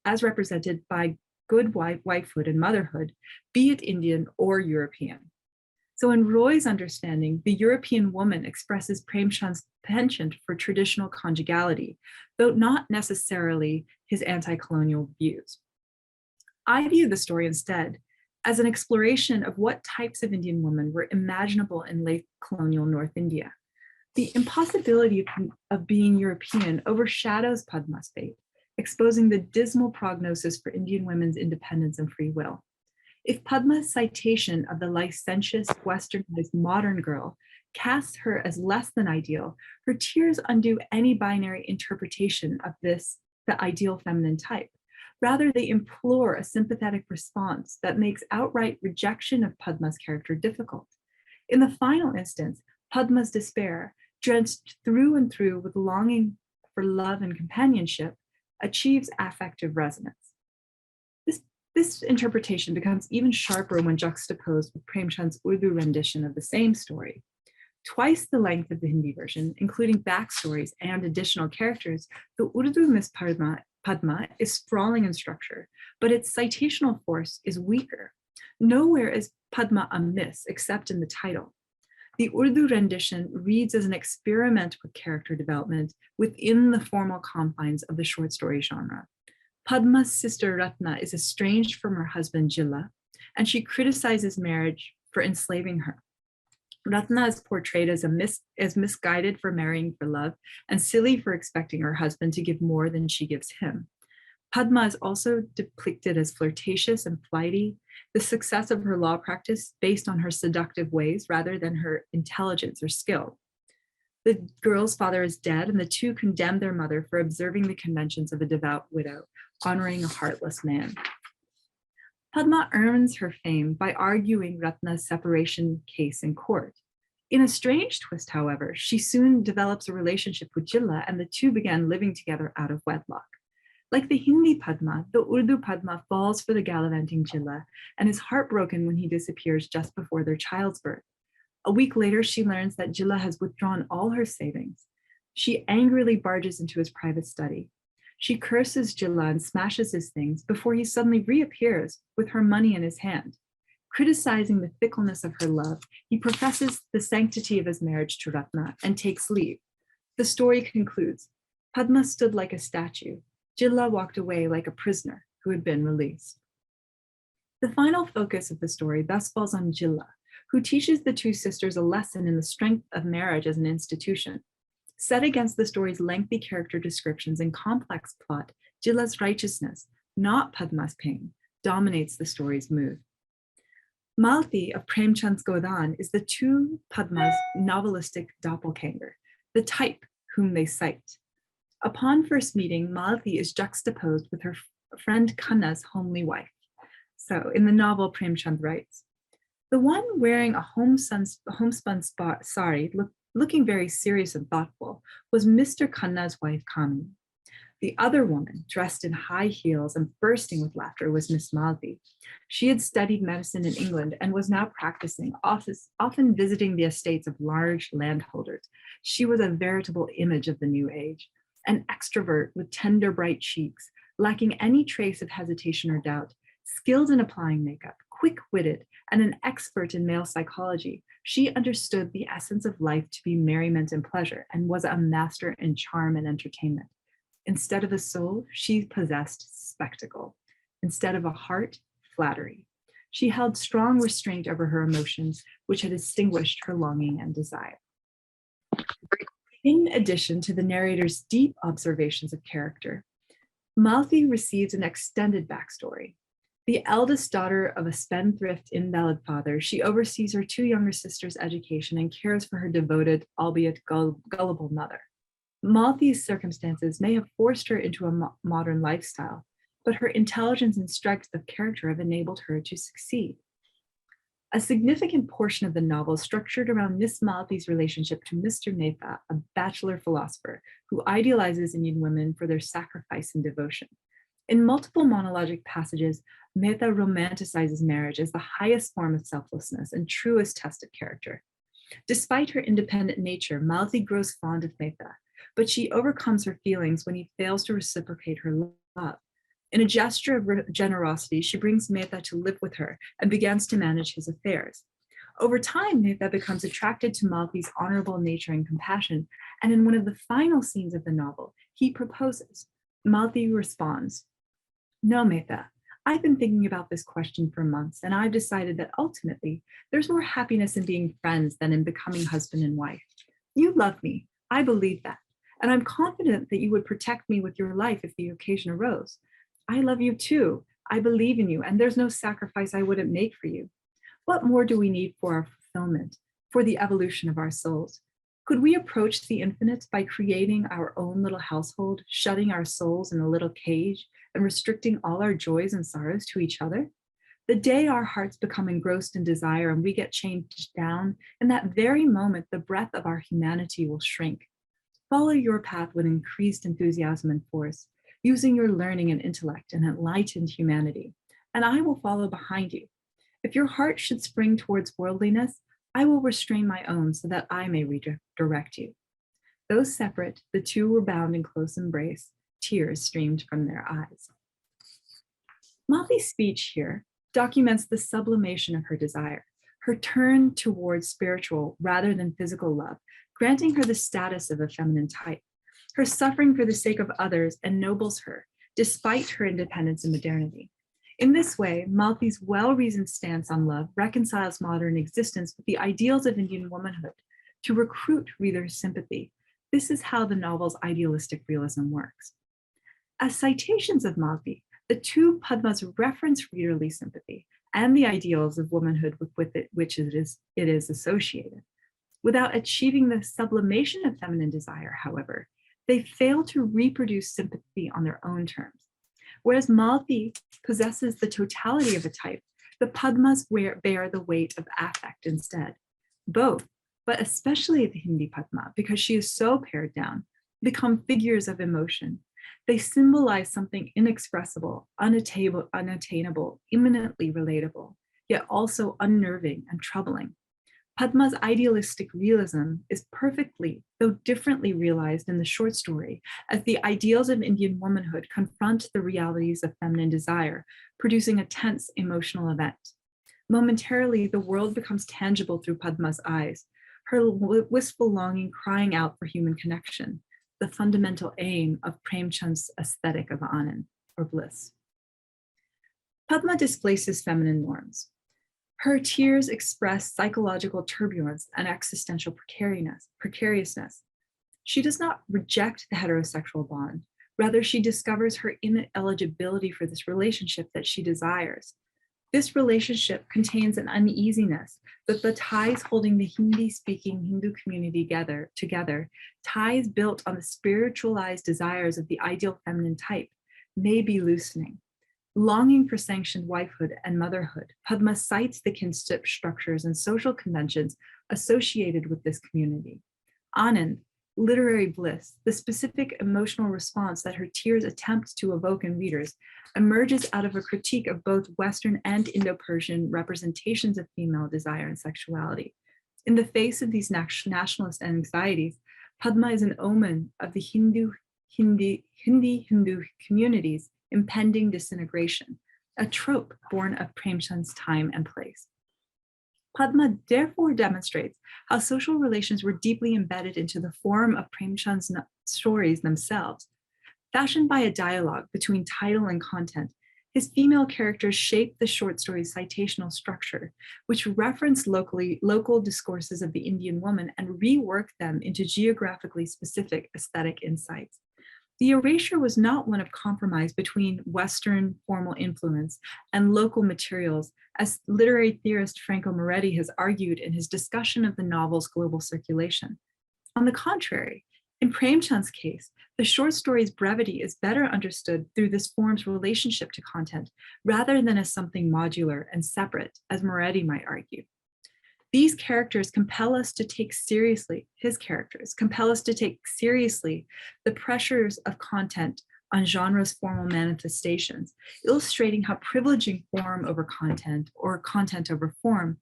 as represented by good wifehood and motherhood, be it Indian or European. So in Roy's understanding, the European woman expresses Premchand's penchant for traditional conjugality, though not necessarily his anti-colonial views. I view the story instead as an exploration of what types of Indian women were imaginable in late colonial North India. The impossibility of being European overshadows Padma's fate, exposing the dismal prognosis for Indian women's independence and free will. If Padma's citation of the licentious, westernized modern girl casts her as less than ideal, her tears undo any binary interpretation of the ideal feminine type. Rather, they implore a sympathetic response that makes outright rejection of Padma's character difficult. In the final instance, Padma's despair, drenched through and through with longing for love and companionship, achieves affective resonance. This interpretation becomes even sharper when juxtaposed with Premchand's Urdu rendition of the same story. Twice the length of the Hindi version, including backstories and additional characters, the Urdu Miss Padma is sprawling in structure, but its citational force is weaker. Nowhere is Padma a miss except in the title. The Urdu rendition reads as an experiment with character development within the formal confines of the short story genre. Padma's sister Ratna is estranged from her husband Jilla, and she criticizes marriage for enslaving her. Ratna is portrayed as misguided for marrying for love and silly for expecting her husband to give more than she gives him. Padma is also depicted as flirtatious and flighty, the success of her law practice based on her seductive ways rather than her intelligence or skill. The girl's father is dead, and the two condemn their mother for observing the conventions of a devout widow, honoring a heartless man. Padma earns her fame by arguing Ratna's separation case in court. In a strange twist, however, she soon develops a relationship with Jilla, and the two began living together out of wedlock. Like the Hindi Padma, the Urdu Padma falls for the gallivanting Jilla and is heartbroken when he disappears just before their child's birth. A week later, she learns that Jilla has withdrawn all her savings. She angrily barges into his private study. She curses Jilla and smashes his things before he suddenly reappears with her money in his hand. Criticizing the fickleness of her love, he professes the sanctity of his marriage to Ratna and takes leave. The story concludes. Padma stood like a statue. Jilla walked away like a prisoner who had been released. The final focus of the story thus falls on Jilla, who teaches the two sisters a lesson in the strength of marriage as an institution. Set against the story's lengthy character descriptions and complex plot, Jilla's righteousness, not Padma's pain, dominates the story's mood. Malti of Premchand's Godan is the two Padmas' novelistic doppelganger, the type whom they cite. Upon first meeting, Malti is juxtaposed with her friend Khanna's homely wife. So in the novel, Premchand writes, the one wearing a homespun sari, looking very serious and thoughtful, was Mr. Khanna's wife, Kamini. The other woman, dressed in high heels and bursting with laughter, was Miss Malti. She had studied medicine in England and was now practicing, often visiting the estates of large landholders. She was a veritable image of the new age, an extrovert with tender, bright cheeks, lacking any trace of hesitation or doubt, skilled in applying makeup, quick-witted, and an expert in male psychology. She understood the essence of life to be merriment and pleasure, and was a master in charm and entertainment. Instead of a soul, she possessed spectacle. Instead of a heart, flattery. She held strong restraint over her emotions, which had extinguished her longing and desire. In addition to the narrator's deep observations of character, Malti receives an extended backstory. The eldest daughter of a spendthrift, invalid father, she oversees her two younger sisters' education and cares for her devoted, albeit gullible mother. Malti's circumstances may have forced her into a modern lifestyle, but her intelligence and strength of character have enabled her to succeed. A significant portion of the novel is structured around Miss Malti's relationship to Mr. Mehta, a bachelor philosopher who idealizes Indian women for their sacrifice and devotion. In multiple monologic passages, Mehta romanticizes marriage as the highest form of selflessness and truest test of character. Despite her independent nature, Malti grows fond of Mehta, but she overcomes her feelings when he fails to reciprocate her love. In a gesture of generosity, she brings Mehta to live with her and begins to manage his affairs. Over time, Mehta becomes attracted to Malti's honorable nature and compassion, and in one of the final scenes of the novel, he proposes. Malti responds, "No, Mehta, I've been thinking about this question for months, and I've decided that ultimately, there's more happiness in being friends than in becoming husband and wife. You love me, I believe that, and I'm confident that you would protect me with your life if the occasion arose. I love you too, I believe in you, and there's no sacrifice I wouldn't make for you. What more do we need for our fulfillment, for the evolution of our souls? Could we approach the infinite by creating our own little household, shutting our souls in a little cage, and restricting all our joys and sorrows to each other? The day our hearts become engrossed in desire and we get chained down, in that very moment, the breadth of our humanity will shrink. Follow your path with increased enthusiasm and force, using your learning and intellect and enlightened humanity, and I will follow behind you. If your heart should spring towards worldliness, I will restrain my own so that I may redirect you." Though separate, the two were bound in close embrace. Tears streamed from their eyes. Malti's speech here documents the sublimation of her desire, her turn towards spiritual rather than physical love, granting her the status of a feminine type. Her suffering for the sake of others ennobles her, despite her independence and modernity. In this way, Malti's well-reasoned stance on love reconciles modern existence with the ideals of Indian womanhood to recruit readers' sympathy. This is how the novel's idealistic realism works. As citations of Malti, the two Padmas reference readerly sympathy and the ideals of womanhood with which it is associated. Without achieving the sublimation of feminine desire, however, they fail to reproduce sympathy on their own terms. Whereas Malti possesses the totality of a type, the Padmas bear the weight of affect instead. Both, but especially the Hindi Padma, because she is so pared down, become figures of emotion. They symbolize something inexpressible, unattainable, imminently relatable, yet also unnerving and troubling. Padma's idealistic realism is perfectly, though differently, realized in the short story as the ideals of Indian womanhood confront the realities of feminine desire, producing a tense emotional event. Momentarily, the world becomes tangible through Padma's eyes, her wistful longing crying out for human connection, the fundamental aim of Premchand's aesthetic of Anand, or bliss. Padma displaces feminine norms. Her tears express psychological turbulence and existential precariousness. She does not reject the heterosexual bond. Rather, she discovers her ineligibility for this relationship that she desires. This relationship contains an uneasiness that the ties holding the Hindi-speaking Hindu community together, ties built on the spiritualized desires of the ideal feminine type, may be loosening. Longing for sanctioned wifehood and motherhood, Padma cites the kinship structures and social conventions associated with this community. Anand, literary bliss, the specific emotional response that her tears attempt to evoke in readers, emerges out of a critique of both Western and Indo-Persian representations of female desire and sexuality. In the face of these nationalist anxieties, Padma is an omen of the Hindu community's impending disintegration, a trope born of Premchand's time and place. Padma therefore demonstrates how social relations were deeply embedded into the form of Premchand's stories themselves. Fashioned by a dialogue between title and content, his female characters shape the short story's citational structure, which reference local discourses of the Indian woman and rework them into geographically specific aesthetic insights. The erasure was not one of compromise between Western formal influence and local materials, as literary theorist Franco Moretti has argued in his discussion of the novel's global circulation. On the contrary, in Premchand's case, the short story's brevity is better understood through this form's relationship to content, rather than as something modular and separate, as Moretti might argue. These characters compel us to take seriously, his characters compel us to take seriously the pressures of content on genre's formal manifestations, illustrating how privileging form over content or content over form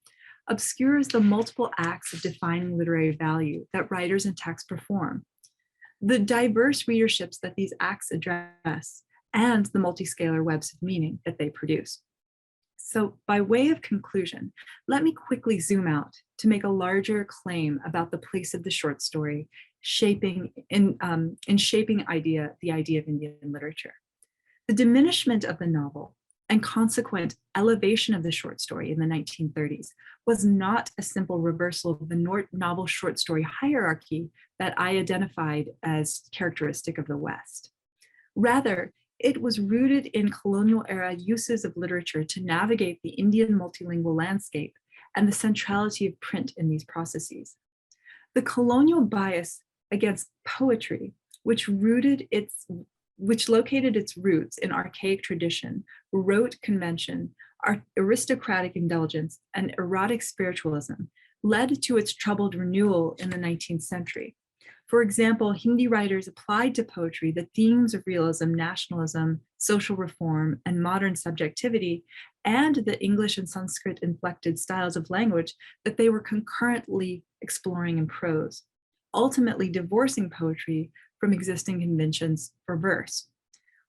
obscures the multiple acts of defining literary value that writers and texts perform, the diverse readerships that these acts address, and the multiscalar webs of meaning that they produce. So by way of conclusion, let me quickly zoom out to make a larger claim about the place of the short story shaping the idea of Indian literature. The diminishment of the novel and consequent elevation of the short story in the 1930s was not a simple reversal of the novel short story hierarchy that I identified as characteristic of the West. Rather, it was rooted in colonial era uses of literature to navigate the Indian multilingual landscape and the centrality of print in these processes. The colonial bias against poetry, which located its roots in archaic tradition, rote convention, aristocratic indulgence, and erotic spiritualism, led to its troubled renewal in the 19th century. For example, Hindi writers applied to poetry the themes of realism, nationalism, social reform, and modern subjectivity, and the English and Sanskrit inflected styles of language that they were concurrently exploring in prose, ultimately divorcing poetry from existing conventions for verse.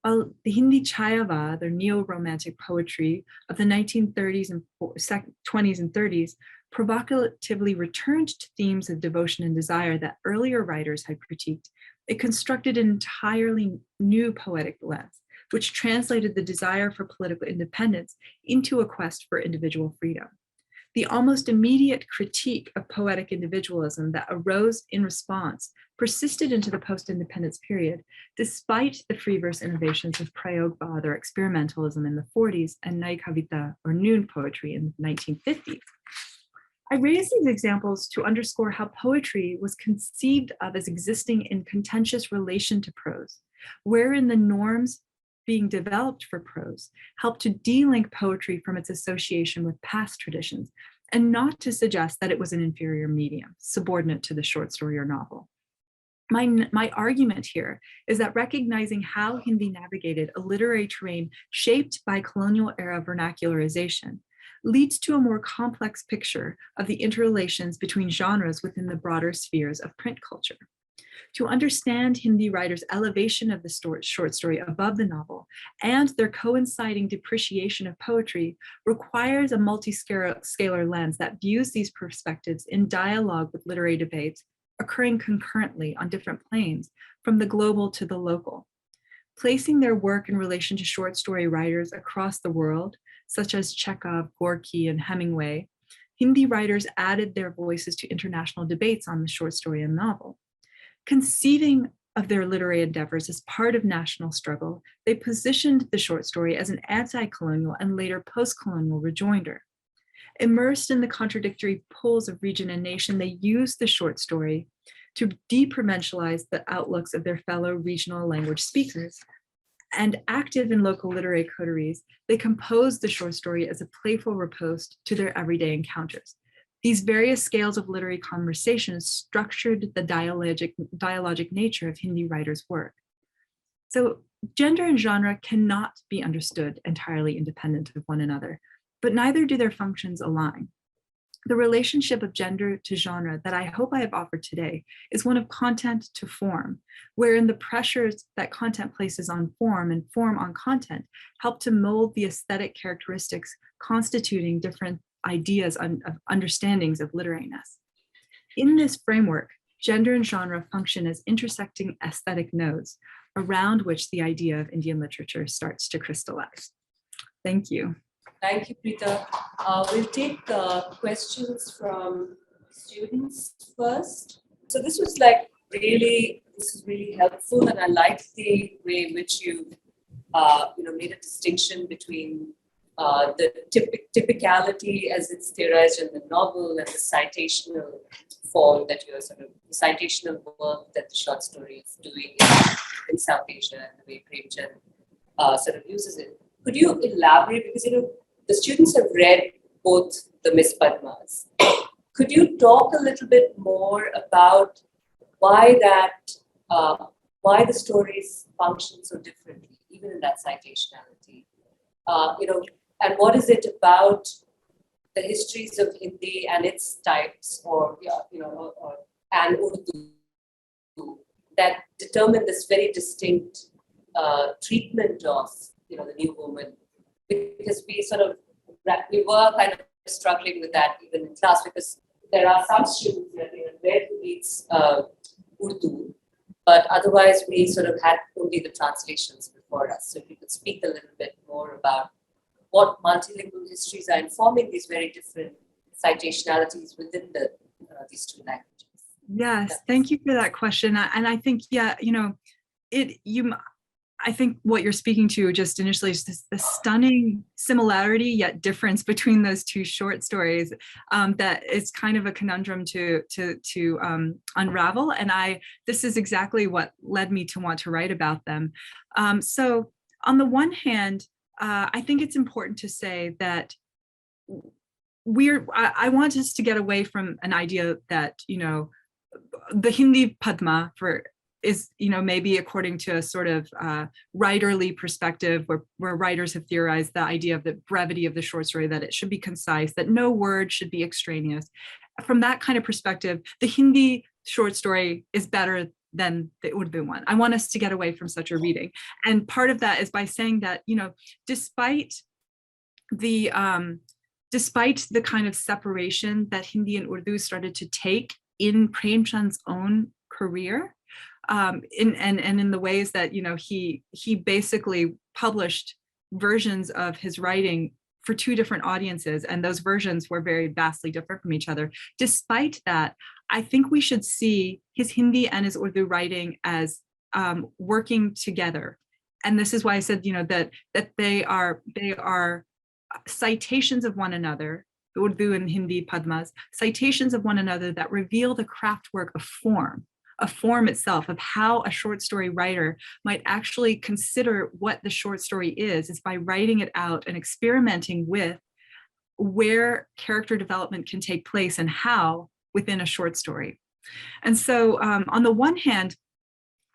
While the Hindi Chayavad, or neo-romantic poetry of the 1930s and 20s and 30s, provocatively returned to themes of devotion and desire that earlier writers had critiqued, it constructed an entirely new poetic lens, which translated the desire for political independence into a quest for individual freedom. The almost immediate critique of poetic individualism that arose in response persisted into the post-independence period, despite the free verse innovations of Prayogvad or experimentalism in the 40s and Nai Kavita or noon poetry in the 1950s. I raise these examples to underscore how poetry was conceived of as existing in contentious relation to prose, wherein the norms being developed for prose helped to de-link poetry from its association with past traditions, and not to suggest that it was an inferior medium, subordinate to the short story or novel. My argument here is that recognizing how Hindi navigated a literary terrain shaped by colonial era vernacularization leads to a more complex picture of the interrelations between genres within the broader spheres of print culture. To understand Hindi writers' elevation of the short story above the novel and their coinciding depreciation of poetry requires a multi-scalar lens that views these perspectives in dialogue with literary debates occurring concurrently on different planes, from the global to the local. Placing their work in relation to short story writers across the world, such as Chekhov, Gorky, and Hemingway, Hindi writers added their voices to international debates on the short story and novel. Conceiving of their literary endeavors as part of national struggle, they positioned the short story as an anti-colonial and later post-colonial rejoinder. Immersed in the contradictory pulls of region and nation, they used the short story to deprovincialize the outlooks of their fellow regional language speakers. And active in local literary coteries, they composed the short story as a playful riposte to their everyday encounters. These various scales of literary conversations structured the dialogic nature of Hindi writers' work. So gender and genre cannot be understood entirely independent of one another, but neither do their functions align. The relationship of gender to genre that I hope I have offered today is one of content to form, wherein the pressures that content places on form and form on content help to mold the aesthetic characteristics constituting different ideas of understandings of literariness. In this framework, gender and genre function as intersecting aesthetic nodes around which the idea of Indian literature starts to crystallize. Thank you. Thank you, Preetha. We'll take questions from students first. So this was really helpful, and I liked the way in which you made a distinction between the typicality as it's theorized in the novel and the citational form that you're the citational work that the short story is doing in South Asia and the way Premchand uses it. Could you elaborate, because the students have read both the Miss Padmas. Could you talk a little bit more about why the stories function so differently, even in that citationality? And what is it about the histories of Hindi and its types, and Urdu that determine this very distinct treatment of the new woman? Because we were kind of struggling with that even in class, because there are some students that read who reads Urdu, but otherwise we had only the translations before us. So if you could speak a little bit more about what multilingual histories are informing these very different citationalities within these two languages. Yes, thank you for that question. And I think, I think what you're speaking to just initially is the stunning similarity yet difference between those two short stories that is kind of a conundrum to unravel. And this is exactly what led me to want to write about them. So on the one hand, I think it's important to say that I want us to get away from an idea that, the Hindi Padma is, maybe according to a sort of writerly perspective where writers have theorized the idea of the brevity of the short story, that it should be concise, that no word should be extraneous. From that kind of perspective, the Hindi short story is better than the Urdu one. I want us to get away from such a reading. And part of that is by saying that, despite the kind of separation that Hindi and Urdu started to take in Premchand's own career, in the ways that he basically published versions of his writing for two different audiences, and those versions were very vastly different from each other. Despite that, I think we should see his Hindi and his Urdu writing as working together. And this is why I said that they are citations of one another, Urdu and Hindi Padmas, citations of one another that reveal the craft work of form itself, of how a short story writer might actually consider what the short story is by writing it out and experimenting with where character development can take place and how within a short story. And so on the one hand,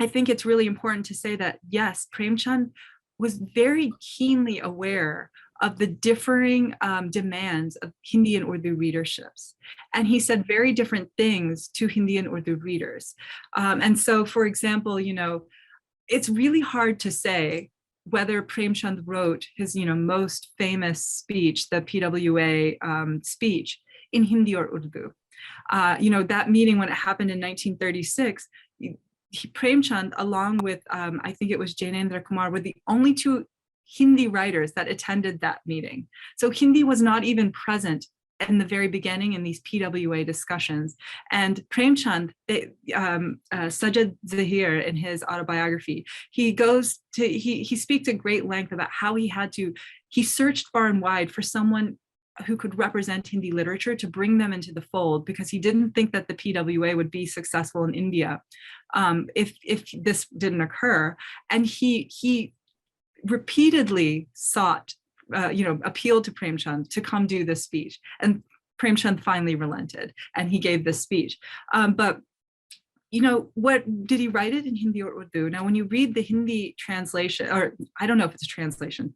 I think it's really important to say that, yes, Premchand was very keenly aware of the differing demands of Hindi and Urdu readerships. And he said very different things to Hindi and Urdu readers. And so, for example, it's really hard to say whether Premchand wrote his most famous speech, the PWA speech, in Hindi or Urdu. That meeting when it happened in 1936, Premchand, along with, I think it was Jainendra Kumar, were the only two Hindi writers that attended that meeting. So Hindi was not even present in the very beginning in these PWA discussions. And Premchand, Sajjad Zahir, in his autobiography, he speaks at great length about how he searched far and wide for someone who could represent Hindi literature to bring them into the fold, because he didn't think that the PWA would be successful in India if this didn't occur. And he repeatedly sought, appealed to Premchand to come do this speech. And Premchand finally relented and he gave this speech. But what did he write it in Hindi or Urdu? Now, when you read the Hindi translation, or I don't know if it's a translation,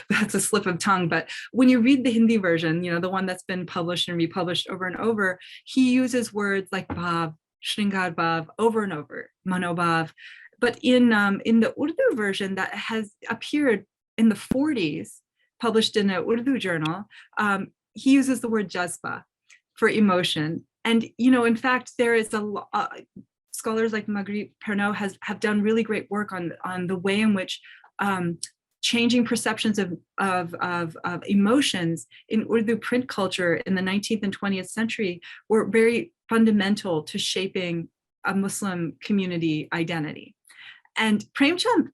that's a slip of tongue, but when you read the Hindi version, the one that's been published and republished over and over, he uses words like bhav, shringar bhav over and over, manobhav. But in the Urdu version that has appeared in the 40s, published in an Urdu journal, he uses the word jazba for emotion. And, in fact, there is scholars like Marguerite Pernot have done really great work on the way in which changing perceptions of emotions in Urdu print culture in the 19th and 20th century were very fundamental to shaping a Muslim community identity. And Premchand,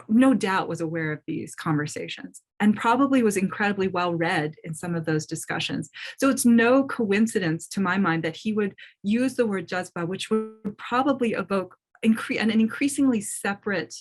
no doubt, was aware of these conversations and probably was incredibly well read in some of those discussions. So it's no coincidence to my mind that he would use the word jazba, which would probably evoke an increasingly separate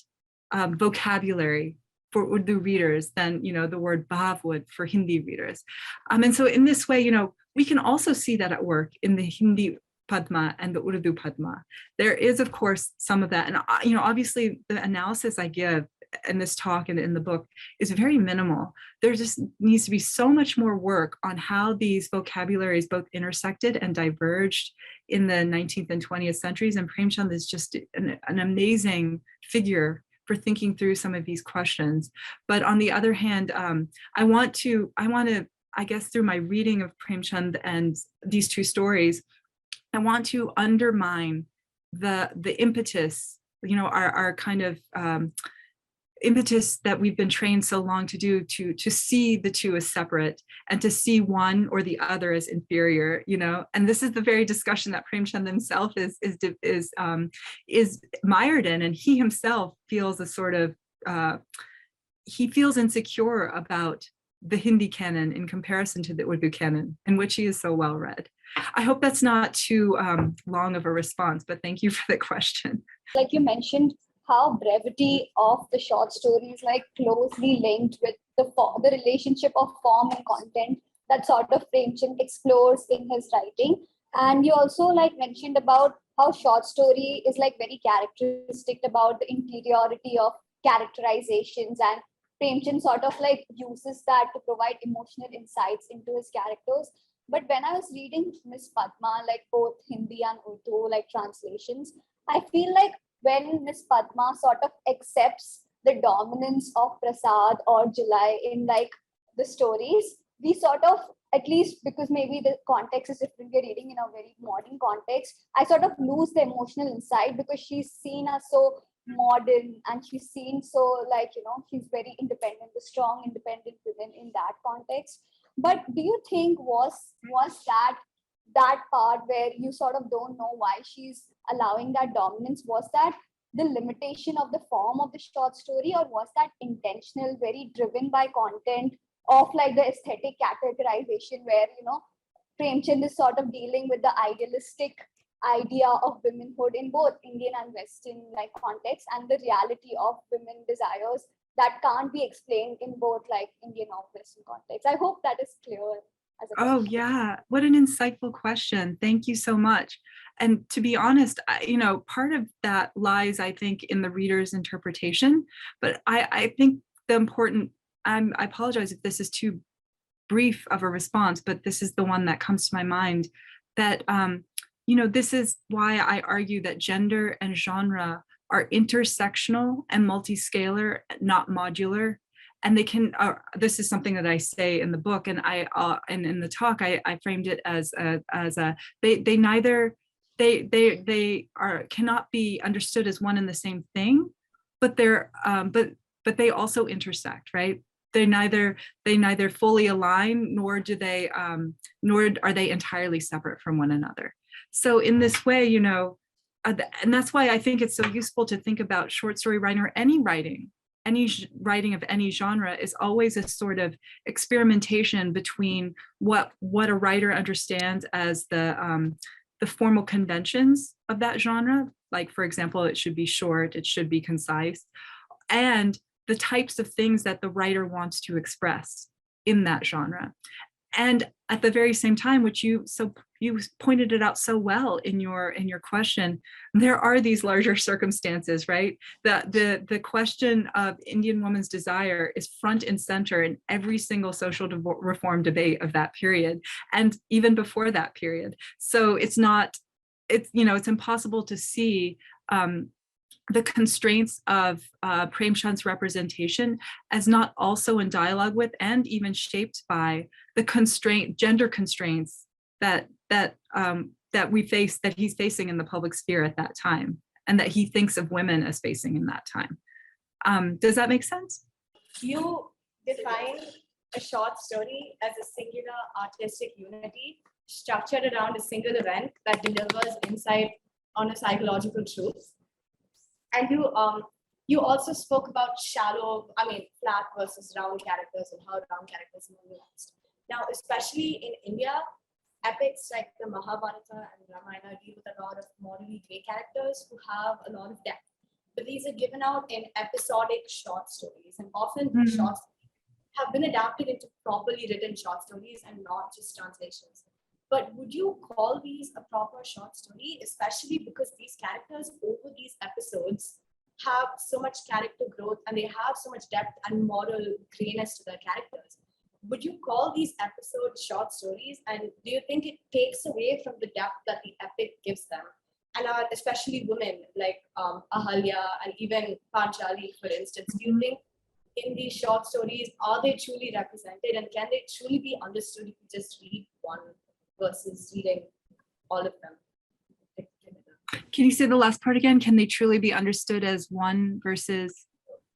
vocabulary for Urdu readers than the word bhav would for Hindi readers. And so in this way, we can also see that at work in the Hindi Padma and the Urdu Padma. There is, of course, some of that. And, obviously, the analysis I give in this talk and in the book is very minimal. There just needs to be so much more work on how these vocabularies both intersected and diverged in the 19th and 20th centuries. And Premchand is just an amazing figure for thinking through some of these questions. But on the other hand, I want to, I guess, through my reading of Premchand and these two stories, I want to undermine the impetus, our kind of impetus that we've been trained so long to do, to see the two as separate and to see one or the other as inferior, and this is the very discussion that Premchand himself is mired in, and he himself feels a sort of he feels insecure about the Hindi canon in comparison to the Urdu canon, in which he is so well read. I hope that's not too long of a response, but thank you for the question. Like you mentioned, how brevity of the short story is closely linked with the relationship of form and content that sort of Premchand explores in his writing. And you also mentioned about how short story is very characteristic about the interiority of characterizations, and Premchand sort of uses that to provide emotional insights into his characters. But when I was reading Miss Padma, both Hindi and Urdu translations, I feel when Miss Padma sort of accepts the dominance of Prasad or Julai in the stories, we sort of, at least because maybe the context is different, we're reading in a very modern context, I sort of lose the emotional insight because she's seen as so modern and she's seen so she's very independent, the strong independent women in that context. But do you think was that part where you sort of don't know why she's allowing that dominance, was that the limitation of the form of the short story, or was that intentional, very driven by content of the aesthetic categorization where Premchand is sort of dealing with the idealistic idea of womanhood in both Indian and Western context, and the reality of women desires that can't be explained in both Indian or Western context? I hope that is clear. Oh yeah, what an insightful question. Thank you so much. And to be honest, part of that lies, I think, in the reader's interpretation. But I think the important, I apologize if this is too brief of a response, but this is the one that comes to my mind, that this is why I argue that gender and genre are intersectional and multiscalar, not modular. And they can, this is something that I say in the book, and and in the talk, I framed it as they cannot be understood as one and the same thing, but they're, but they also intersect, right? they neither fully align, nor do they nor are they entirely separate from one another. So in this way, you know, and that's why I think it's so useful to think about short story writing, or any writing of any genre, is always a sort of experimentation between what a writer understands as the formal conventions of that genre. Like, for example, it should be short, it should be concise, and the types of things that the writer wants to express in that genre. And at the very same time, which you pointed it out so well in your question, there are these larger circumstances, right? The question of Indian woman's desire is front and center in every single social reform debate of that period, and even before that period. So it's impossible to see the constraints of Premchand's representation as not also in dialogue with and even shaped by the gender constraints that he's facing in the public sphere at that time, and that he thinks of women as facing in that time. Does that make sense? You define a short story as a singular artistic unity structured around a single event that delivers insight on a psychological truth. And you also spoke about flat versus round characters and how round characters are nuanced. Now, especially in India, epics like the Mahabharata and Ramayana deal with a lot of morally gray characters who have a lot of depth. But these are given out in episodic short stories, and often these short stories have been adapted into properly written short stories and not just translations. But would you call these a proper short story, especially because these characters over these episodes have so much character growth and they have so much depth and moral grayness to their characters? Would you call these episodes short stories? And do you think it takes away from the depth that the epic gives them? And especially women like Ahalya and even Panchali, for instance, do you think in these short stories, are they truly represented, and can they truly be understood if you just read one versus reading all of them? Can you say the last part again? Can they truly be understood as one versus?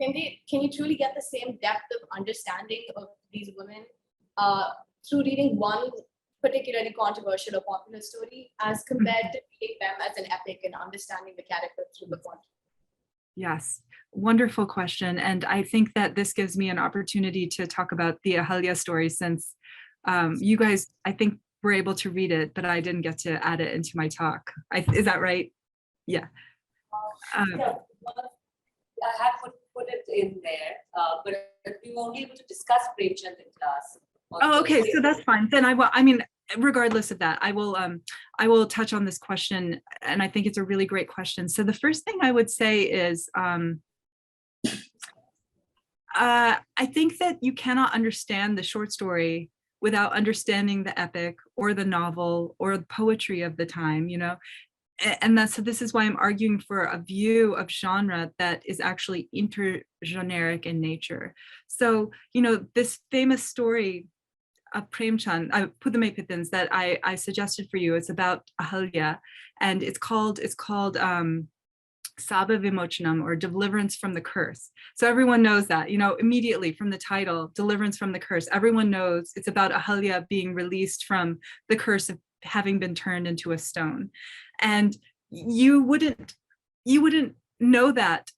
Can you truly get the same depth of understanding of these women through reading one particularly controversial or popular story as compared to reading them as an epic and understanding the character through the content? Yes, wonderful question. And I think that this gives me an opportunity to talk about the Ahalya story, since you guys, I think, were able to read it, but I didn't get to add it into my talk. Is that right? Yeah. Yeah, I have put it in there, but we won't be able to discuss Premchand in class. Oh, okay, so that's fine. Then I will. I mean, regardless of that, I will touch on this question, and I think it's a really great question. So the first thing I would say is, I think that you cannot understand the short story without understanding the epic or the novel or the poetry of the time, you know. And so this is why I'm arguing for a view of genre that is actually intergeneric in nature. So, you know, this famous story of Premchand, Pudhamay that I suggested for you, it's about Ahalya, and it's called Saba Vimochanam, or deliverance from the curse. So everyone knows that, you know, immediately from the title, deliverance from the curse, everyone knows it's about Ahalya being released from the curse of having been turned into a stone. And you wouldn't know that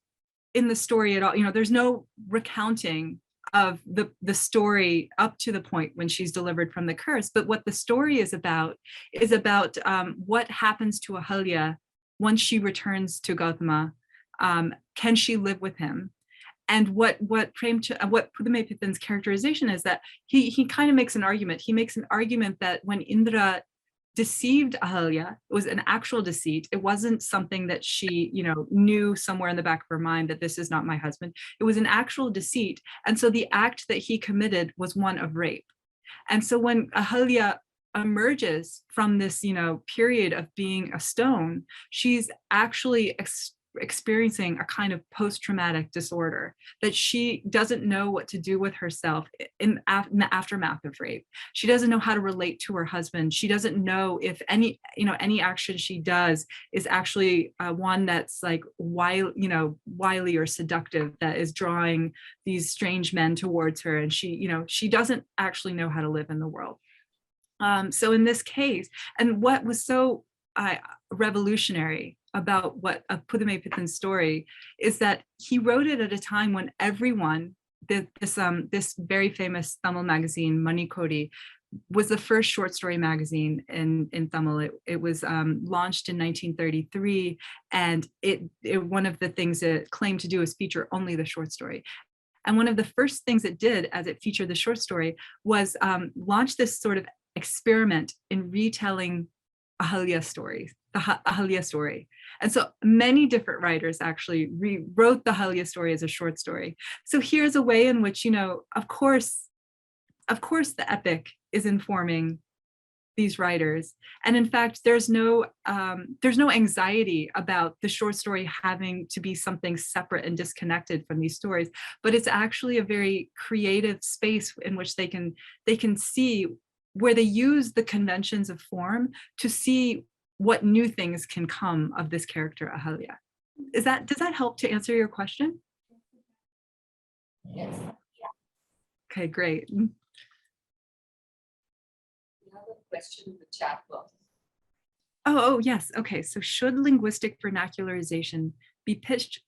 in the story at all. You know, there's no recounting of the story up to the point when she's delivered from the curse. But what the story is about what happens to Ahalya once she returns to Gautama. Can she live with him? And what Pudhamay characterization is, that he kind of makes an argument. He makes an argument that when Indra deceived Ahalya, it was an actual deceit. It wasn't something that she, you know, knew somewhere in the back of her mind that this is not my husband. It was an actual deceit. And so the act that he committed was one of rape. And so when Ahalya emerges from this, you know, period of being a stone, she's actually experiencing a kind of post-traumatic disorder, that she doesn't know what to do with herself in the aftermath of rape. She doesn't know how to relate to her husband. She doesn't know if any action she does is actually one that's like wily or seductive, that is drawing these strange men towards her. And she doesn't actually know how to live in the world. So in this case, and what was so revolutionary about what Puthumaippittan's story is that he wrote it at a time when everyone, this very famous Tamil magazine, Manikodi, was the first short story magazine in Tamil. It was launched in 1933, and it one of the things it claimed to do is feature only the short story. And one of the first things it did as it featured the short story was launch this sort of experiment in retelling Ahalya stories, the Ahalya story. And so many different writers actually rewrote the Ahalya story as a short story. So here's a way in which, of course, the epic is informing these writers. And in fact, there's no anxiety about the short story having to be something separate and disconnected from these stories, but it's actually a very creative space in which they can see where they use the conventions of form to see what new things can come of this character Ahalya. Does that help to answer your question? Yes. Okay, great. We have a question in the chat box. Oh, yes. Okay. So should linguistic vernacularization be pitched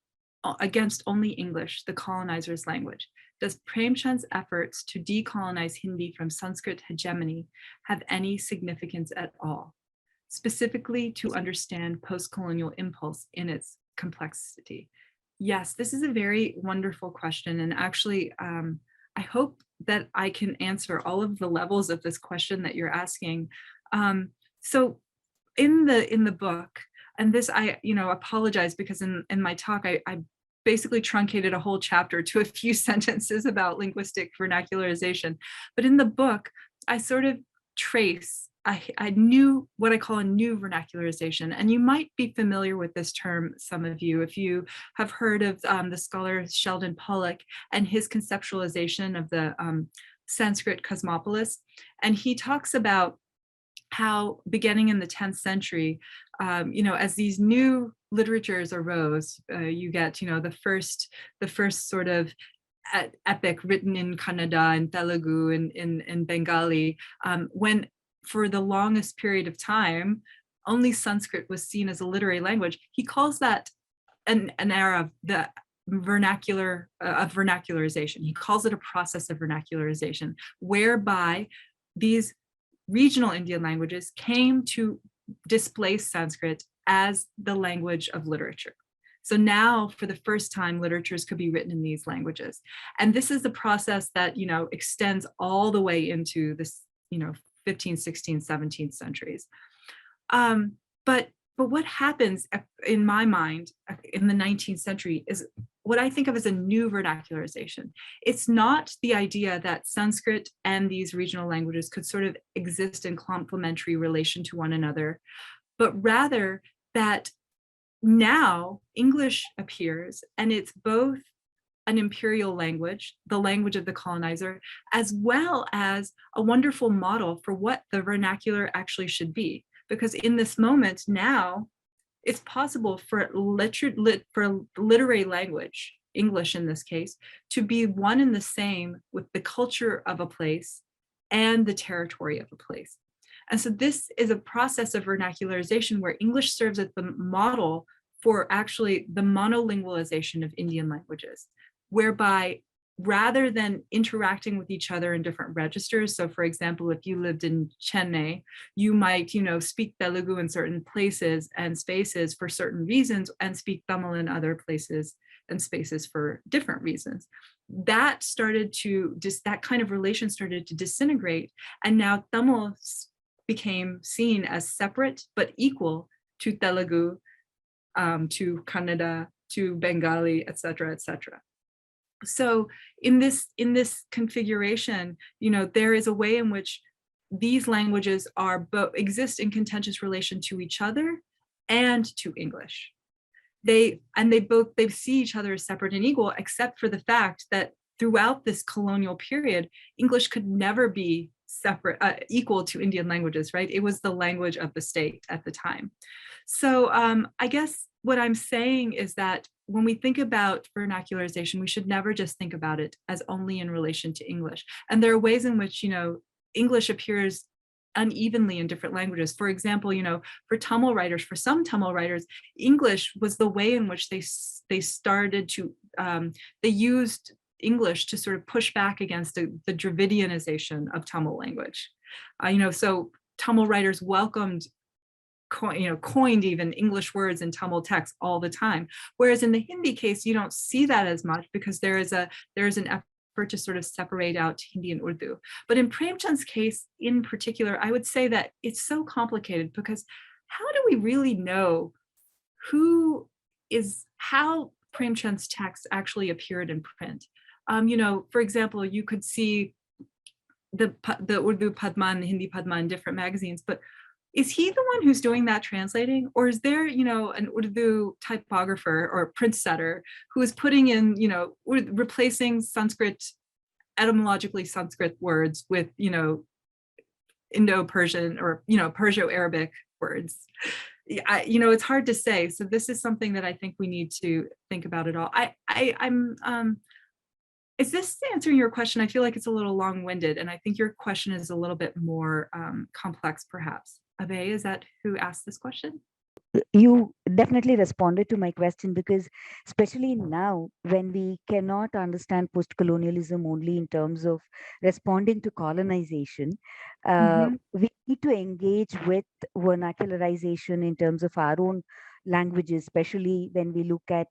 against only English, the colonizer's language? Does Premchand's efforts to decolonize Hindi from Sanskrit hegemony have any significance at all, specifically to understand post-colonial impulse in its complexity? Yes, this is a very wonderful question. And actually, I hope that I can answer all of the levels of this question that you're asking. So in the book, and this I apologize because in my talk I basically truncated a whole chapter to a few sentences about linguistic vernacularization. But in the book, I sort of trace I knew what I call a new vernacularization. And you might be familiar with this term, some of you, if you have heard of the scholar Sheldon Pollock and his conceptualization of the Sanskrit cosmopolis. And he talks about how beginning in the 10th century, as these new literatures arose, you get, the first sort of epic written in Kannada and Telugu and in Bengali, when for the longest period of time, only Sanskrit was seen as a literary language. He calls that an era of the vernacular, of vernacularization. He calls it a process of vernacularization, whereby these regional Indian languages came to displace Sanskrit as the language of literature. So now, for the first time, literatures could be written in these languages. And this is the process that, extends all the way into this, 15th, 16th, 17th centuries. But what happens in my mind in the 19th century is what I think of as a new vernacularization. It's not the idea that Sanskrit and these regional languages could sort of exist in complementary relation to one another, but rather that now English appears and it's both an imperial language, the language of the colonizer, as well as a wonderful model for what the vernacular actually should be. Because in this moment now, it's possible for literary language, English in this case, to be one and the same with the culture of a place and the territory of a place. And so this is a process of vernacularization where English serves as the model for actually the monolingualization of Indian languages, whereby rather than interacting with each other in different registers, so for example, if you lived in Chennai, you might, speak Telugu in certain places and spaces for certain reasons and speak Tamil in other places and spaces for different reasons. That kind of relation started to disintegrate, and now Tamil became seen as separate but equal to Telugu, to Kannada, to Bengali, et cetera, et cetera. So in this configuration, there is a way in which these languages are exist in contentious relation to each other and to English. they see each other as separate and equal, except for the fact that throughout this colonial period, English could never be separate, equal to Indian languages, right? It was the language of the state at the time. So I guess what I'm saying is that when we think about vernacularization, we should never just think about it as only in relation to English. And there are ways in which, English appears unevenly in different languages. For example, for Tamil writers, for some Tamil writers, English was the way in which they started to, they used English to sort of push back against the Dravidianization of Tamil language. So Tamil writers welcomed, coined even English words in Tamil texts all the time. Whereas in the Hindi case, you don't see that as much because there is an effort to sort of separate out Hindi and Urdu. But in Premchand's case in particular, I would say that it's so complicated because how do we really know how Premchand's text actually appeared in print? For example, you could see the Urdu Padma and the Hindi Padma in different magazines, but is he the one who's doing that translating? Or is there, an Urdu typographer or print setter who is putting in, replacing Sanskrit, etymologically Sanskrit words with, Indo-Persian or, Perso-Arabic words? It's hard to say. So this is something that I think we need to think about it all. Is this answering your question? I feel like it's a little long-winded, and I think your question is a little bit more complex, perhaps. Abe, is that who asked this question? You definitely responded to my question, because especially now when we cannot understand post-colonialism only in terms of responding to colonization, we need to engage with vernacularization in terms of our own languages, especially when we look at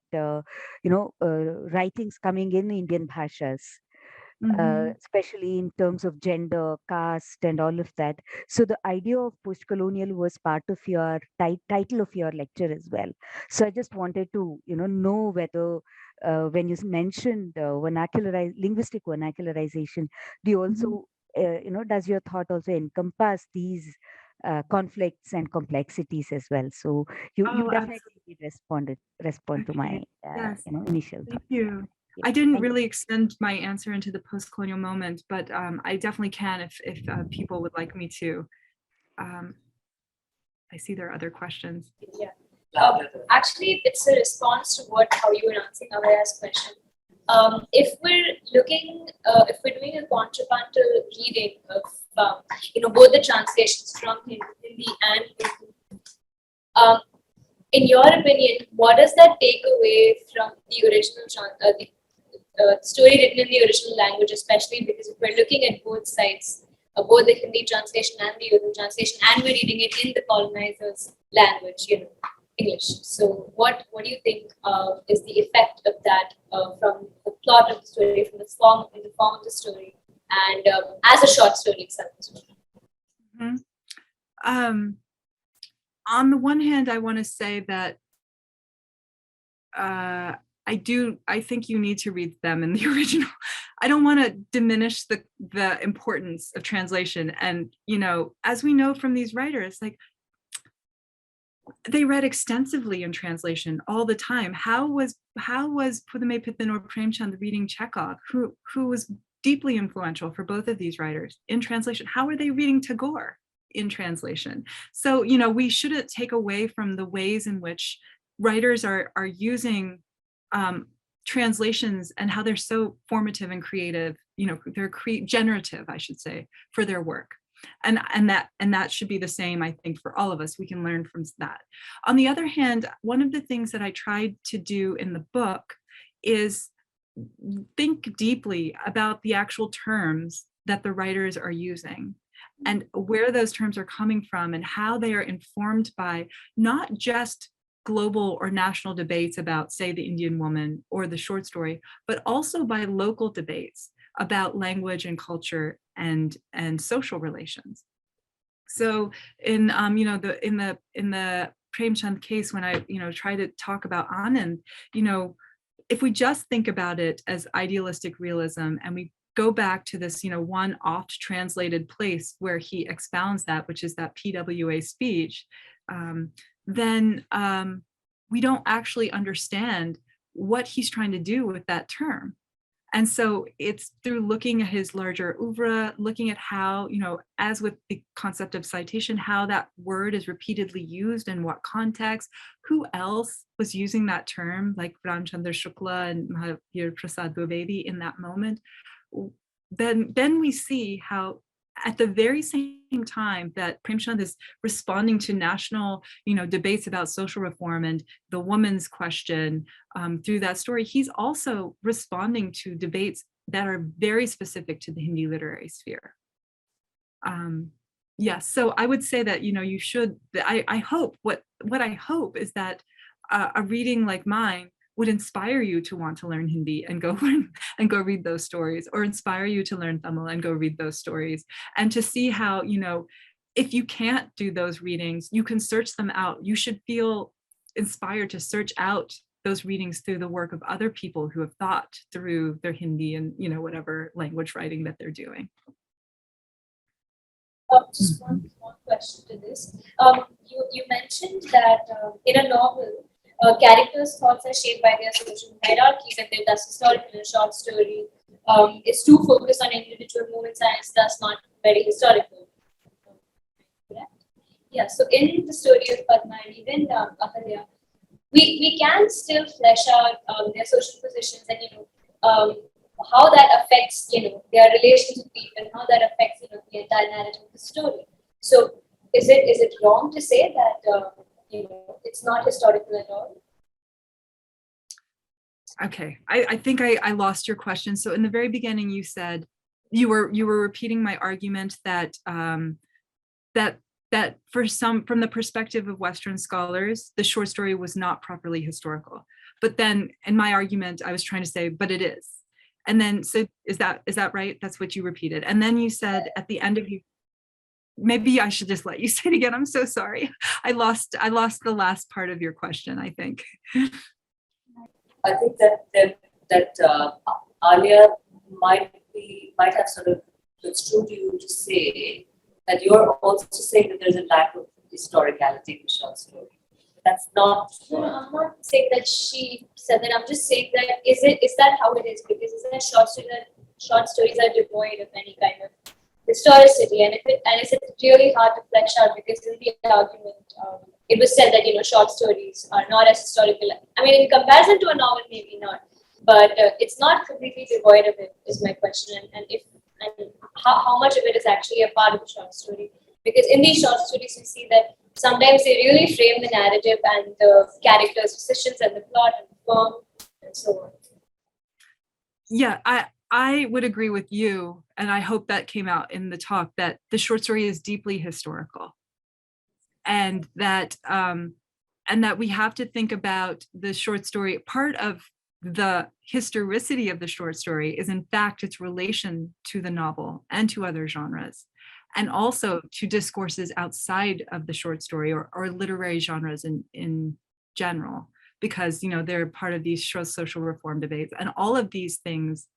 writings coming in Indian bhashas. Especially in terms of gender, caste, and all of that. So the idea of post-colonial was part of your title of your lecture as well. So I just wanted to, know whether when you mentioned linguistic vernacularization, do you also, does your thought also encompass these conflicts and complexities as well? So you definitely respond to my Yes. initial Thank thought. you. Yeah. I didn't really extend my answer into the post-colonial moment, but I definitely can if people would like me to. I see there are other questions. Yeah. Actually, it's a response to how you were answering Avaya's question. If we're looking, if we're doing a contrapuntal reading of, both the translations from Hindi and Urdu, in your opinion, what does that take away from the original story written in the original language, especially because if we're looking at both sides, both the Hindi translation and the Urdu translation, and we're reading it in the colonizer's language, English. So what do you think is the effect of that from the plot of the story, from the form of the story, and as a short story itself as well? On the one hand, I want to say that I think you need to read them in the original. I don't want to diminish the importance of translation. And, as we know from these writers, like, they read extensively in translation all the time. How was Pudame Pithan or Premchand reading Chekhov, who was deeply influential for both of these writers, in translation? How are they reading Tagore in translation? So, we shouldn't take away from the ways in which writers are using translations and how they're so formative and creative, they're generative, I should say, for their work. And that should be the same, I think, for all of us. We can learn from that. On the other hand, one of the things that I tried to do in the book is think deeply about the actual terms that the writers are using and where those terms are coming from and how they are informed by not just global or national debates about, say, the Indian woman or the short story, but also by local debates about language and culture and social relations. So in the Premchand case, when I try to talk about Anand, if we just think about it as idealistic realism and we go back to this one oft translated place where he expounds that, which is that PWA speech, then we don't actually understand what he's trying to do with that term. And so it's through looking at his larger oeuvre, looking at how, as with the concept of citation, how that word is repeatedly used in what context, who else was using that term, like Ramchandra Shukla and Mahavir Prasad Dwivedi in that moment. Then we see how at the very same time that Premchand is responding to national, debates about social reform and the woman's question through that story, he's also responding to debates that are very specific to the Hindi literary sphere. Yes, so I would say that, you should, I hope, what I hope is that a reading like mine would inspire you to want to learn Hindi and go read those stories, or inspire you to learn Tamil and go read those stories, and to see how, if you can't do those readings, you can search them out. You should feel inspired to search out those readings through the work of other people who have thought through their Hindi and, whatever language writing that they're doing. Just one more question to this. You mentioned that in a novel, characters' thoughts are shaped by their social hierarchies, and they're thus historical. In a short story, it's too focused on individual movements and it's thus not very historical. Correct? Yeah. So in the story of Padma and even Ahalya, we can still flesh out their social positions and how that affects their relations with people, and how that affects the entire narrative of the story. So is it wrong to say that it's not historical at all? Okay, I think I lost your question. So in the very beginning, you said you were repeating my argument that that from the perspective of Western scholars, the short story was not properly historical. But then in my argument, I was trying to say, but it is. And then, so is that right? That's what you repeated. And then you said at the end of maybe I should just let you say it again. I'm so sorry. I lost the last part of your question, I think. I think that Alia might have sort of construed you to say that you're also saying that there's a lack of historicality in the short story. That's not. No, I'm not saying that she said that. I'm just saying that is that how it is? Because isn't that short stories are devoid of any kind of historicity, and it's really hard to flesh out, because in the argument it was said that short stories are not as historical. I mean, in comparison to a novel, maybe not, but it's not completely devoid of it. Is my question, and how much of it is actually a part of the short story? Because in these short stories, you see that sometimes they really frame the narrative and the characters' decisions and the plot and the form and so on. Yeah, I would agree with you, and I hope that came out in the talk, that the short story is deeply historical, and that we have to think about the short story. Part of the historicity of the short story is, in fact, its relation to the novel and to other genres, and also to discourses outside of the short story or literary genres in general, because they're part of these social reform debates, and all of these things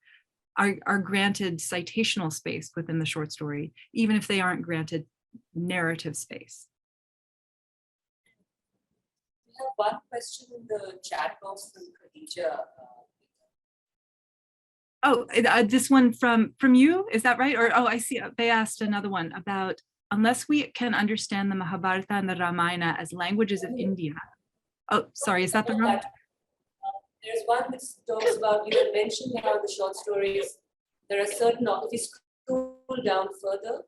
are granted citational space within the short story, even if they aren't granted narrative space. We have one question in the chat box from Khadija. Oh, this one from you, is that right? Or, I see they asked another one about, unless we can understand the Mahabharata and the Ramayana as languages of India. Oh, sorry, is that the wrong? There's one that talks about, you had mentioned how in the short stories, there are certain, if you scroll down further.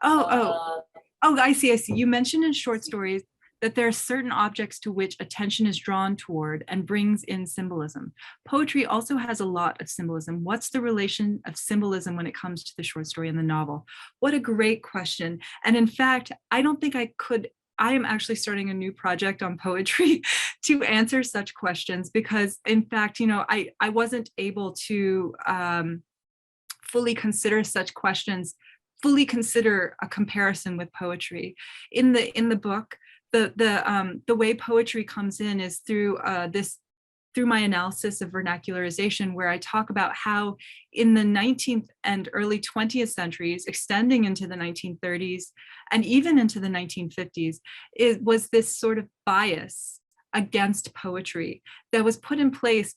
I see. You mentioned in short stories that there are certain objects to which attention is drawn toward and brings in symbolism. Poetry also has a lot of symbolism. What's the relation of symbolism when it comes to the short story and the novel? What a great question. And in fact, I don't think I am actually starting a new project on poetry to answer such questions, because in fact, I wasn't able to fully consider such questions, fully consider a comparison with poetry. In the book, the way poetry comes in is through my analysis of vernacularization, where I talk about how in the 19th and early 20th centuries, extending into the 1930s and even into the 1950s, it was this sort of bias against poetry that was put in place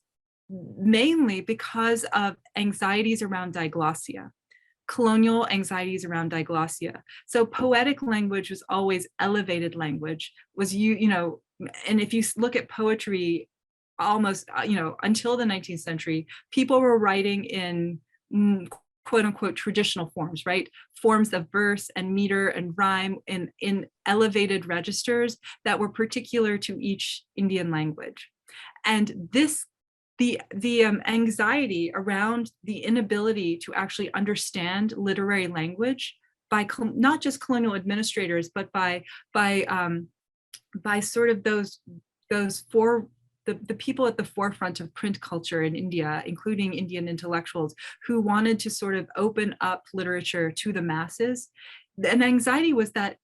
mainly because of anxieties around diglossia, colonial anxieties around diglossia. So poetic language was always elevated language, and if you look at poetry, almost, until the 19th century, people were writing in quote unquote traditional forms, right? Forms of verse and meter and rhyme in elevated registers that were particular to each Indian language. And the anxiety around the inability to actually understand literary language by not just colonial administrators, but by sort of those the people at the forefront of print culture in India, including Indian intellectuals who wanted to sort of open up literature to the masses. And anxiety was that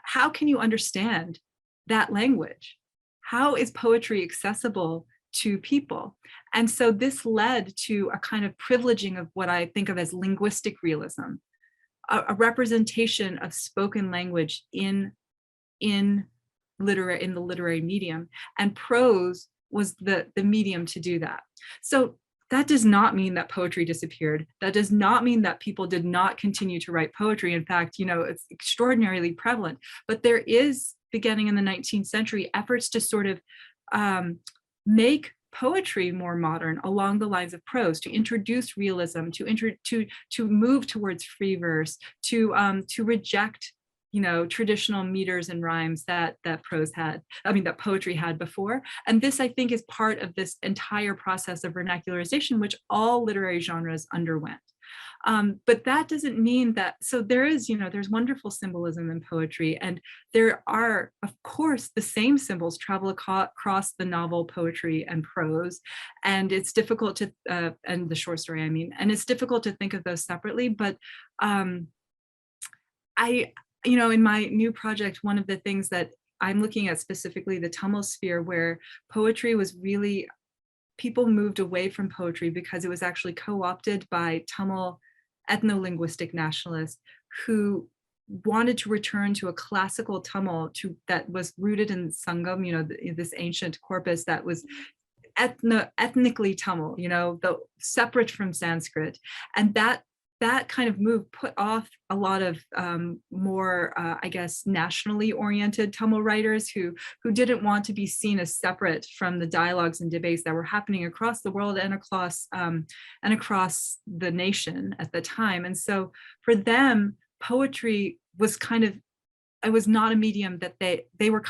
how can you understand that language? How is poetry accessible to people? And so this led to a kind of privileging of what I think of as linguistic realism, a representation of spoken language in the literary medium, and prose was the medium to do that. So that does not mean that poetry disappeared. That does not mean that people did not continue to write poetry. In fact, it's extraordinarily prevalent. But there is, beginning in the 19th century, efforts to sort of make poetry more modern along the lines of prose, to introduce realism, to move towards free verse, to reject traditional meters and rhymes that poetry had before. And this, I think, is part of this entire process of vernacularization, which all literary genres underwent. But that doesn't mean that, so there's wonderful symbolism in poetry, and there are, of course, the same symbols travel across the novel, poetry, and prose, and it's difficult to, and the short story, and it's difficult to think of those separately, but in my new project, one of the things that I'm looking at specifically the Tamil sphere, where poetry was really, people moved away from poetry because it was actually co-opted by Tamil ethno-linguistic nationalists who wanted to return to a classical Tamil that was rooted in Sangam, this ancient corpus that was ethnically Tamil, separate from Sanskrit. And that kind of move put off a lot of more, nationally oriented Tamil writers who didn't want to be seen as separate from the dialogues and debates that were happening across the world and across the nation at the time. And so for them, poetry was it was not a medium that they were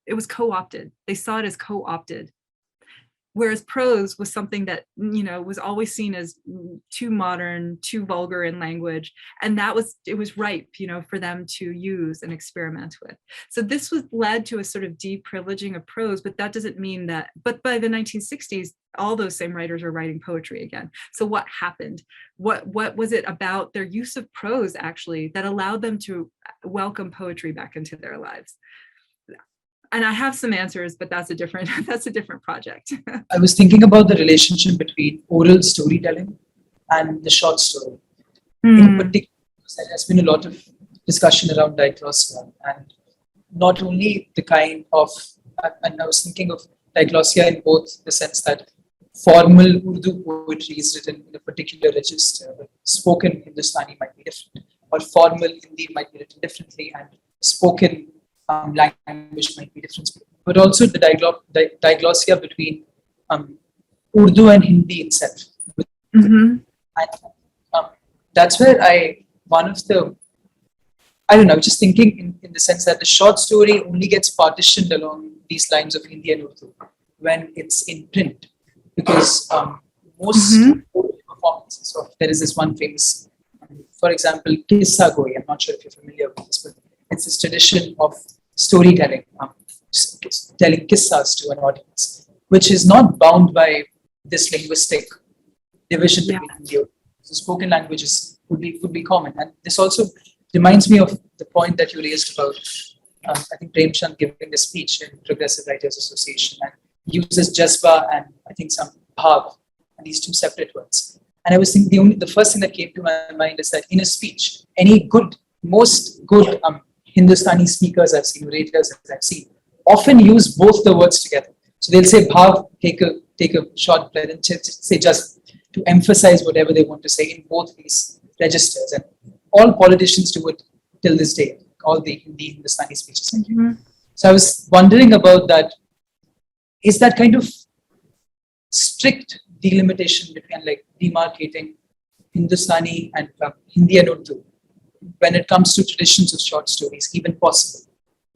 it was co-opted. They saw it as co-opted. Whereas prose was something that, was always seen as too modern, too vulgar in language. And it was ripe, for them to use and experiment with. So this led to a sort of deprivileging of prose, but that doesn't mean that, but by the 1960s, all those same writers are writing poetry again. So what happened? What was it about their use of prose actually that allowed them to welcome poetry back into their lives? And I have some answers, but that's a different project. I was thinking about the relationship between oral storytelling and the short story. In particular, there has been a lot of discussion around diglossia, and not only the kind of, and I was thinking of diglossia in both the sense that formal Urdu poetry is written in a particular register, but spoken Hindustani might be different, or formal Hindi might be written differently, and spoken language might be different, but also the diglossia between Urdu and Hindi itself. Mm-hmm. And that's where just thinking in the sense that the short story only gets partitioned along these lines of Hindi and Urdu when it's in print, because most performances of, there is this one famous, for example, Kissa Goi. I'm not sure if you're familiar with this, but it's this tradition of storytelling, telling kissas to an audience, which is not bound by this linguistic division between Hindi and Urdu. So spoken languages would be common. And this also reminds me of the point that you raised about, I think Premchand giving a speech in Progressive Writers Association and uses jazba and I think some bhav, and these two separate words. And I was thinking the first thing that came to my mind is that in a speech, most good Hindustani speakers I've seen, orators I've seen, often use both the words together. So they'll say bhav, take a short breath, and say just to emphasize whatever they want to say in both these registers. And all politicians do it till this day, all the Hindustani speeches. So I was wondering about that. Is that kind of strict delimitation between like demarcating Hindustani and Hindi and Urdu when it comes to traditions of short stories even possible?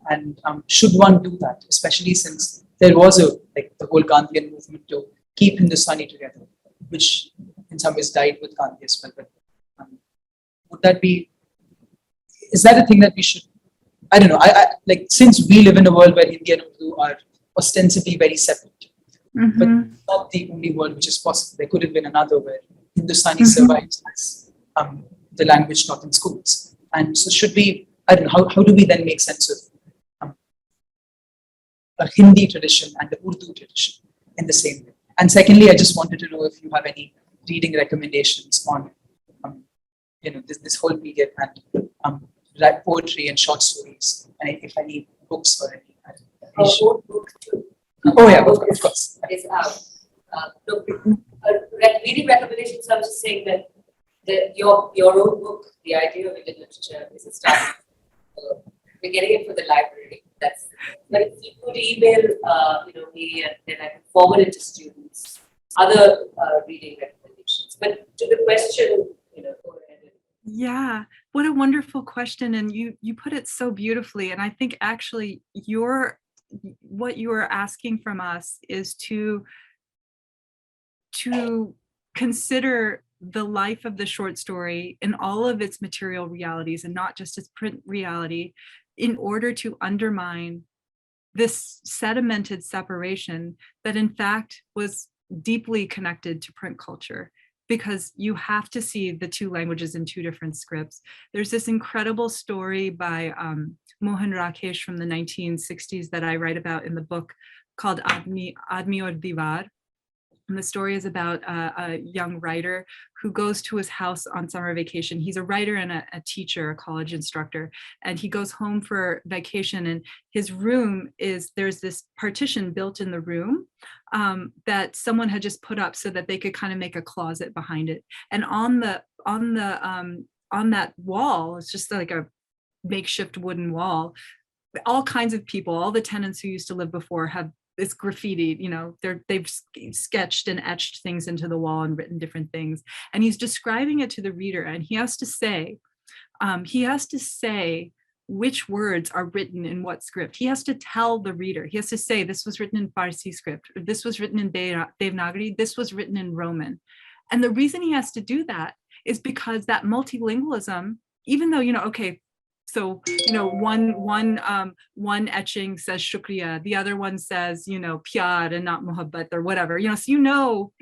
And should one do that, especially since there was the whole Gandhian movement to keep Hindustani together, which in some ways died with Gandhi as well. But would that be? Is that a thing that we should? I don't know. I like, since we live in a world where Hindi and Urdu are ostensibly very separate, but not the only world which is possible. There could have been another where Hindustani survives as the language taught in schools. And so should we? I don't know. How do we then make sense of a Hindi tradition and the Urdu tradition in the same way? And secondly, I just wanted to know if you have any reading recommendations on this whole period and poetry and short stories, and if any books or any. Book too. Oh yeah, of course. Is out. Look, reading recommendations. I was just saying that your own book, The Idea of Indian Literature, is a start. We're getting it for the library. But if you could email me, and then I can forward it to students. Other reading recommendations. But to the question, go ahead. Yeah, what a wonderful question, and you put it so beautifully. And I think actually what you are asking from us is to consider the life of the short story in all of its material realities and not just its print reality, in order to undermine this sedimented separation that in fact was deeply connected to print culture, because you have to see the two languages in two different scripts. There's this incredible story by Mohan Rakesh from the 1960s that I write about in the book called Admi Aur Diwar. And the story is about a young writer who goes to his house on summer vacation. He's a writer and a teacher, a college instructor, and he goes home for vacation. And his room there's this partition built in the room that someone had just put up so that they could kind of make a closet behind it. And on that wall, it's just like a makeshift wooden wall. All kinds of people, all the tenants who used to live before have it's graffitied, they've sketched and etched things into the wall and written different things. And he's describing it to the reader, and he has to say which words are written in what script. He has to tell the reader. He has to say, this was written in Farsi script, or this was written in Devanagari, this was written in Roman. And the reason he has to do that is because that multilingualism, even though, so, one etching says shukriya, the other one says, pyar and not muhabbat or whatever, so, now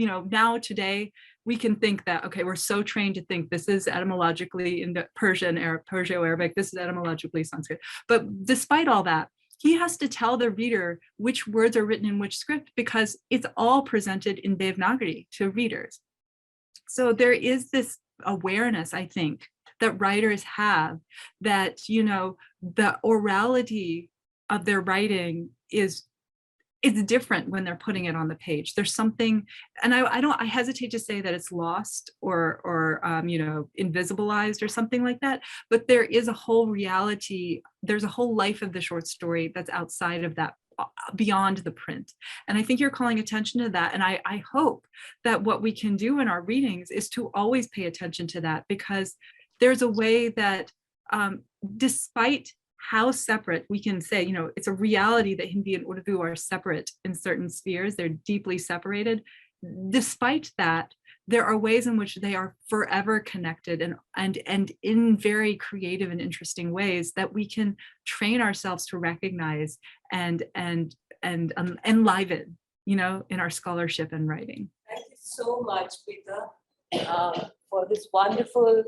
today we can think that, okay, we're so trained to think this is etymologically in the Persian-Arabic, this is etymologically Sanskrit. But despite all that, he has to tell the reader which words are written in which script, because it's all presented in Devanagari to readers. So there is this awareness, I think, that writers have, that the orality of their writing is different when they're putting it on the page. There's something, and I hesitate to say that it's lost or invisibilized or something like that, but there is a whole reality, there's a whole life of the short story that's outside of that, beyond the print. And I think you're calling attention to that. And I hope that what we can do in our readings is to always pay attention to that, because there's a way that despite how separate we can say, it's a reality that Hindi and Urdu are separate in certain spheres, they're deeply separated. Despite that, there are ways in which they are forever connected and in very creative and interesting ways that we can train ourselves to recognize and enliven, in our scholarship and writing. Thank you so much, Preetha, for this wonderful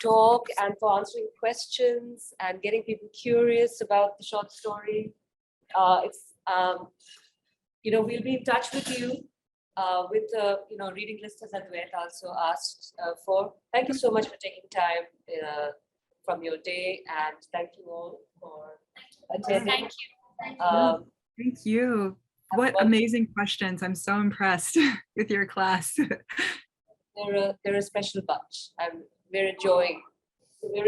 talk and for answering questions and getting people curious about the short story. We'll be in touch with you with the reading list as Advait also asked for. Thank you so much for taking time from your day, and thank you all for attending. Thank you. Um, Thank you. What amazing questions. I'm so impressed with your class. they're a special bunch. We're enjoying. We're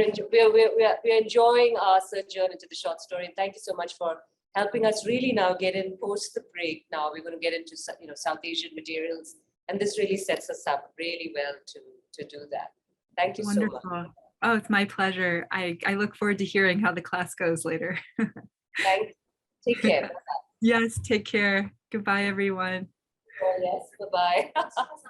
enjoying our sojourn into the short story. And thank you so much for helping us really now get in post the break. Now we're going to get into South Asian materials, and this really sets us up really well to do that. Thank you so much. Wonderful. Oh, it's my pleasure. I look forward to hearing how the class goes later. Thank you. Take care. Yes, take care. Goodbye, everyone. Oh, yes. Bye bye.